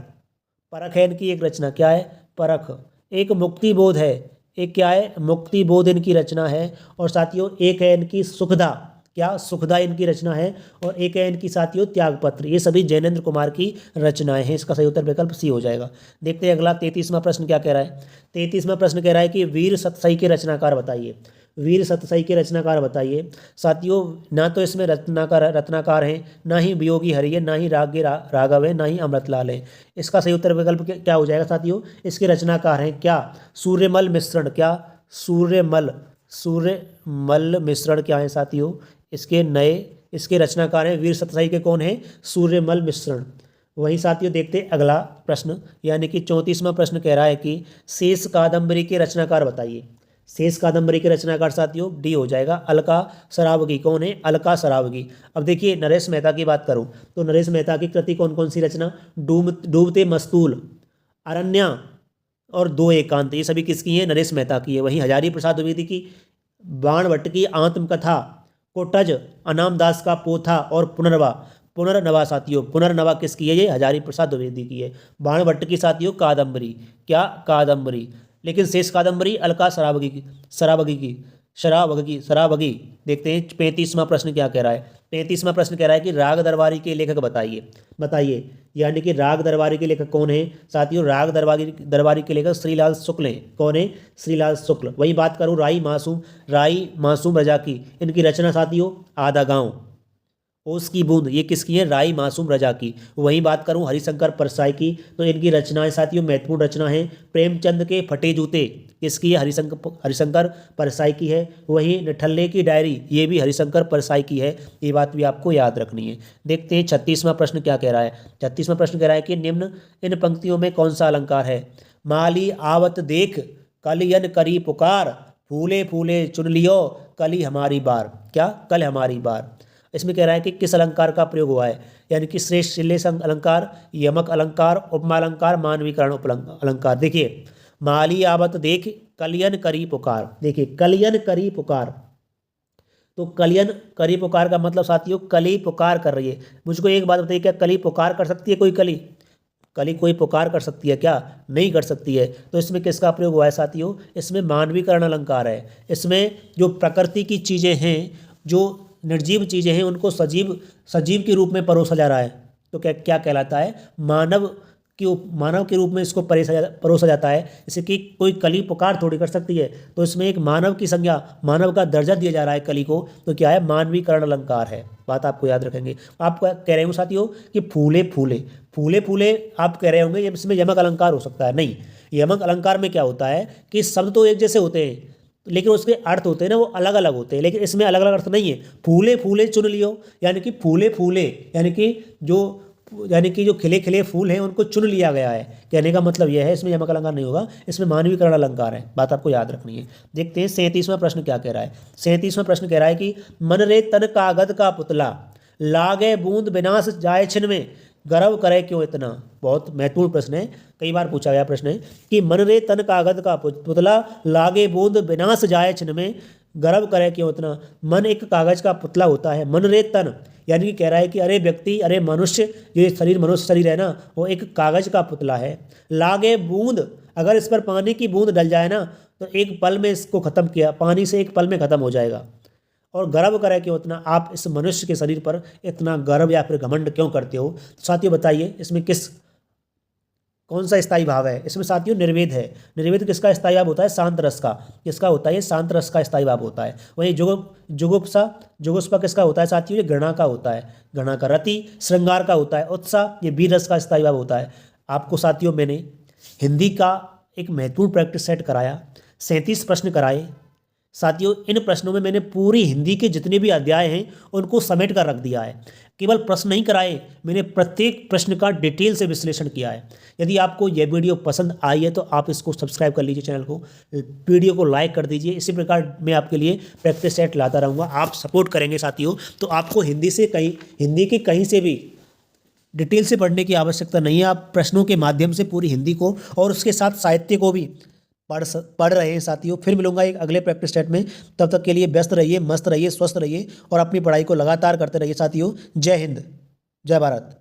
परख है इनकी एक रचना। क्या है, परख। एक मुक्ति बोध है, एक क्या है, मुक्ति बोध इनकी रचना है। और साथियों एक है इनकी सुखदा, क्या, सुखदा इनकी रचना है। और एक है इनकी साथियों त्यागपत्र। ये सभी जैनेन्द्र कुमार की रचनाएं हैं। इसका सही उत्तर विकल्प सी हो जाएगा। देखते हैं अगला 33वां प्रश्न क्या कह रहा है। 33वां प्रश्न कह रहा है कि वीर सतसई के रचनाकार बताइए। वीर सतसई के रचनाकार बताइए। साथियों ना तो इसमें रत्नाकार हैं, ना ही वियोगी हरि है, ना ही राघव है, ना ही अमृतलाल है। इसका सही उत्तर विकल्प क्या हो जाएगा साथियों, इसके रचनाकार हैं क्या, सूर्यमल मिश्रण। क्या, सूर्यमल मिश्रण क्या है साथियों, इसके रचनाकार हैं। वीर सतसई के कौन है, सूर्यमल मिश्रण। वहीं साथियों देखते अगला प्रश्न, यानी कि 34वां प्रश्न कह रहा है कि शेष कादंबरी के रचनाकार बताइए। शेष कादंबरी के रचनाकार साथियों डी हो जाएगा, अलका सरावगी। कौन है, अलका सरावगी। अब देखिए नरेश मेहता की बात करूं तो नरेश मेहता की कृति कौन कौन सी रचना, डूबते मस्तूल, अरण्या और 2 एकांत, ये सभी किसकी हैं, नरेश मेहता की है। वहीं हजारी प्रसाद द्विवेदी की बाणभट्ट की आत्मकथा, कोटज, अनामदास का पोथा और पुनर्नवा साथियों, पुनर्नवा किसकी है, ये हजारी प्रसाद द्विवेदी की है। बाणभट्ट की साथियों कादंबरी, क्या, कादंबरी। लेकिन शेष कादंबरी अलका सरावगी। देखते हैं 35वां प्रश्न क्या कह रहा है। 35वां प्रश्न कह रहा है कि राग दरबारी के लेखक बताइए। यानी कि राग दरबारी के लेखक कौन है साथियों, राग दरबारी के लेखक श्रीलाल शुक्ल हैं। कौन है, श्रीलाल शुक्ल। वही बात करूँ राई मासूम रजा की, इनकी रचना साथियों आधा गांव, ओस की बूंद, ये किसकी है, राई मासूम रजा की। वहीं बात करूं हरिशंकर परसाई की तो इनकी रचनाएं साथियों महत्वपूर्ण रचना है। प्रेमचंद के फटे जूते किसकी है, हरिशंकर परसाई की है। वहीं निठल्ले की डायरी, ये भी हरिशंकर परसाई की है। ये बात भी आपको याद रखनी है। देखते हैं 36वां प्रश्न क्या कह रहा है। 36वां प्रश्न कह रहा है कि निम्न इन पंक्तियों में कौन सा अलंकार है। माली आवत देख कलियन करी पुकार, फूले फूले चुन लियो कली हमारी बार। क्या, कल हमारी बार। इसमें कह रहा है कि किस अलंकार का प्रयोग हुआ है, यानी कि श्रेष्ठ श्लेष अलंकार, यमक अलंकार, उपमा अलंकार, मानवीकरण अलंकार। देखिए माली आवत देख कलियन करी पुकार। देखिए कलियन करी पुकार, तो कलियन करी पुकार का मतलब साथियों कली पुकार कर रही है। मुझको एक बात बताइए, क्या कली पुकार कर सकती है कोई, कली कोई पुकार कर सकती है क्या, नहीं कर सकती है। तो इसमें किसका प्रयोग हुआ है साथियों, इसमें मानवीकरण अलंकार है। इसमें जो प्रकृति की चीज़ें हैं, जो निर्जीव चीज़ें हैं, उनको सजीव के रूप में परोसा जा रहा है। तो क्या कहलाता है, मानव के रूप में इसको परोसा जाता है। जैसे कि कोई कली पुकार थोड़ी कर सकती है, तो इसमें एक मानव की संज्ञा, मानव का दर्जा दिया जा रहा है कली को, तो क्या है, मानवीकरण अलंकार है। बात आपको याद रखेंगे। आप कह रहे हो साथियों कि फूले फूले आप कह रहे होंगे इसमें यमक अलंकार हो सकता है। नहीं, यमक अलंकार में क्या होता है कि शब्द तो एक जैसे होते हैं लेकिन उसके अर्थ होते हैं ना, वो अलग अलग होते हैं। लेकिन इसमें अलग अलग अर्थ नहीं है। फूले फूले चुन लियो, यानी कि फूले यानी कि जो खिले खिले फूल हैं उनको चुन लिया गया है। कहने का मतलब यह है इसमें यमक अलंकार नहीं होगा, इसमें मानवीकरण अलंकार है। बात आपको याद रखनी है। देखते हैं 37वां प्रश्न क्या कह रहा है। 37वां प्रश्न कह रहा है कि मन रे तन कागद का पुतला, लागे बूंद विनाश जाए छिन में, गर्व करे क्यों इतना। बहुत महत्वपूर्ण प्रश्न है, कई बार पूछा गया प्रश्न है कि मन रे तन कागद का पुतला, लागे बूंद विनाश जाए छिन में, गर्व करे क्यों इतना। मन एक कागज का पुतला होता है, मन रे तन, यानी कि कह रहा है कि अरे व्यक्ति, अरे मनुष्य, ये शरीर मनुष्य शरीर है ना, वो एक कागज का पुतला है। लागे बूंद, अगर इस पर पानी की बूंद डल जाए ना तो एक पल में इसको खत्म किया, पानी से एक पल में खत्म हो जाएगा। और गर्व करे क्यों इतना, आप इस मनुष्य के शरीर पर इतना गर्व या फिर घमंड क्यों करते हो। तो साथियों बताइए इसमें कौन सा स्थायी भाव है। इसमें साथियों निर्वेद है। निर्वेद किसका स्थायी भाव होता है, शांत रस का। किसका होता है, ये शांत रस का स्थायी भाव होता है। वही जुगुप्सा किसका होता है साथियों, ये घृणा का होता है। घृणा का। रति श्रृंगार का होता है। उत्साह ये वीर रस का स्थायी भाव होता है। आपको साथियों मैंने हिंदी का एक महत्वपूर्ण प्रैक्टिस सेट कराया, 37 प्रश्न कराए। साथियों इन प्रश्नों में मैंने पूरी हिंदी के जितने भी अध्याय हैं उनको समेट कर रख दिया है। केवल प्रश्न नहीं कराए, मैंने प्रत्येक प्रश्न का डिटेल से विश्लेषण किया है। यदि आपको यह वीडियो पसंद आई है तो आप इसको सब्सक्राइब कर लीजिए, चैनल को, वीडियो को लाइक कर दीजिए। इसी प्रकार मैं आपके लिए प्रैक्टिस सेट लाता रहूँगा। आप सपोर्ट करेंगे साथियों तो आपको हिंदी के कहीं से भी डिटेल से पढ़ने की आवश्यकता नहीं है। आप प्रश्नों के माध्यम से पूरी हिंदी को और उसके साथ साहित्य को भी पढ़ रहे हैं साथियों। फिर मिलूंगा एक अगले प्रैक्टिस सेट में। तब तक के लिए व्यस्त रहिए, मस्त रहिए, स्वस्थ रहिए और अपनी पढ़ाई को लगातार करते रहिए साथियों। जय हिंद, जय भारत।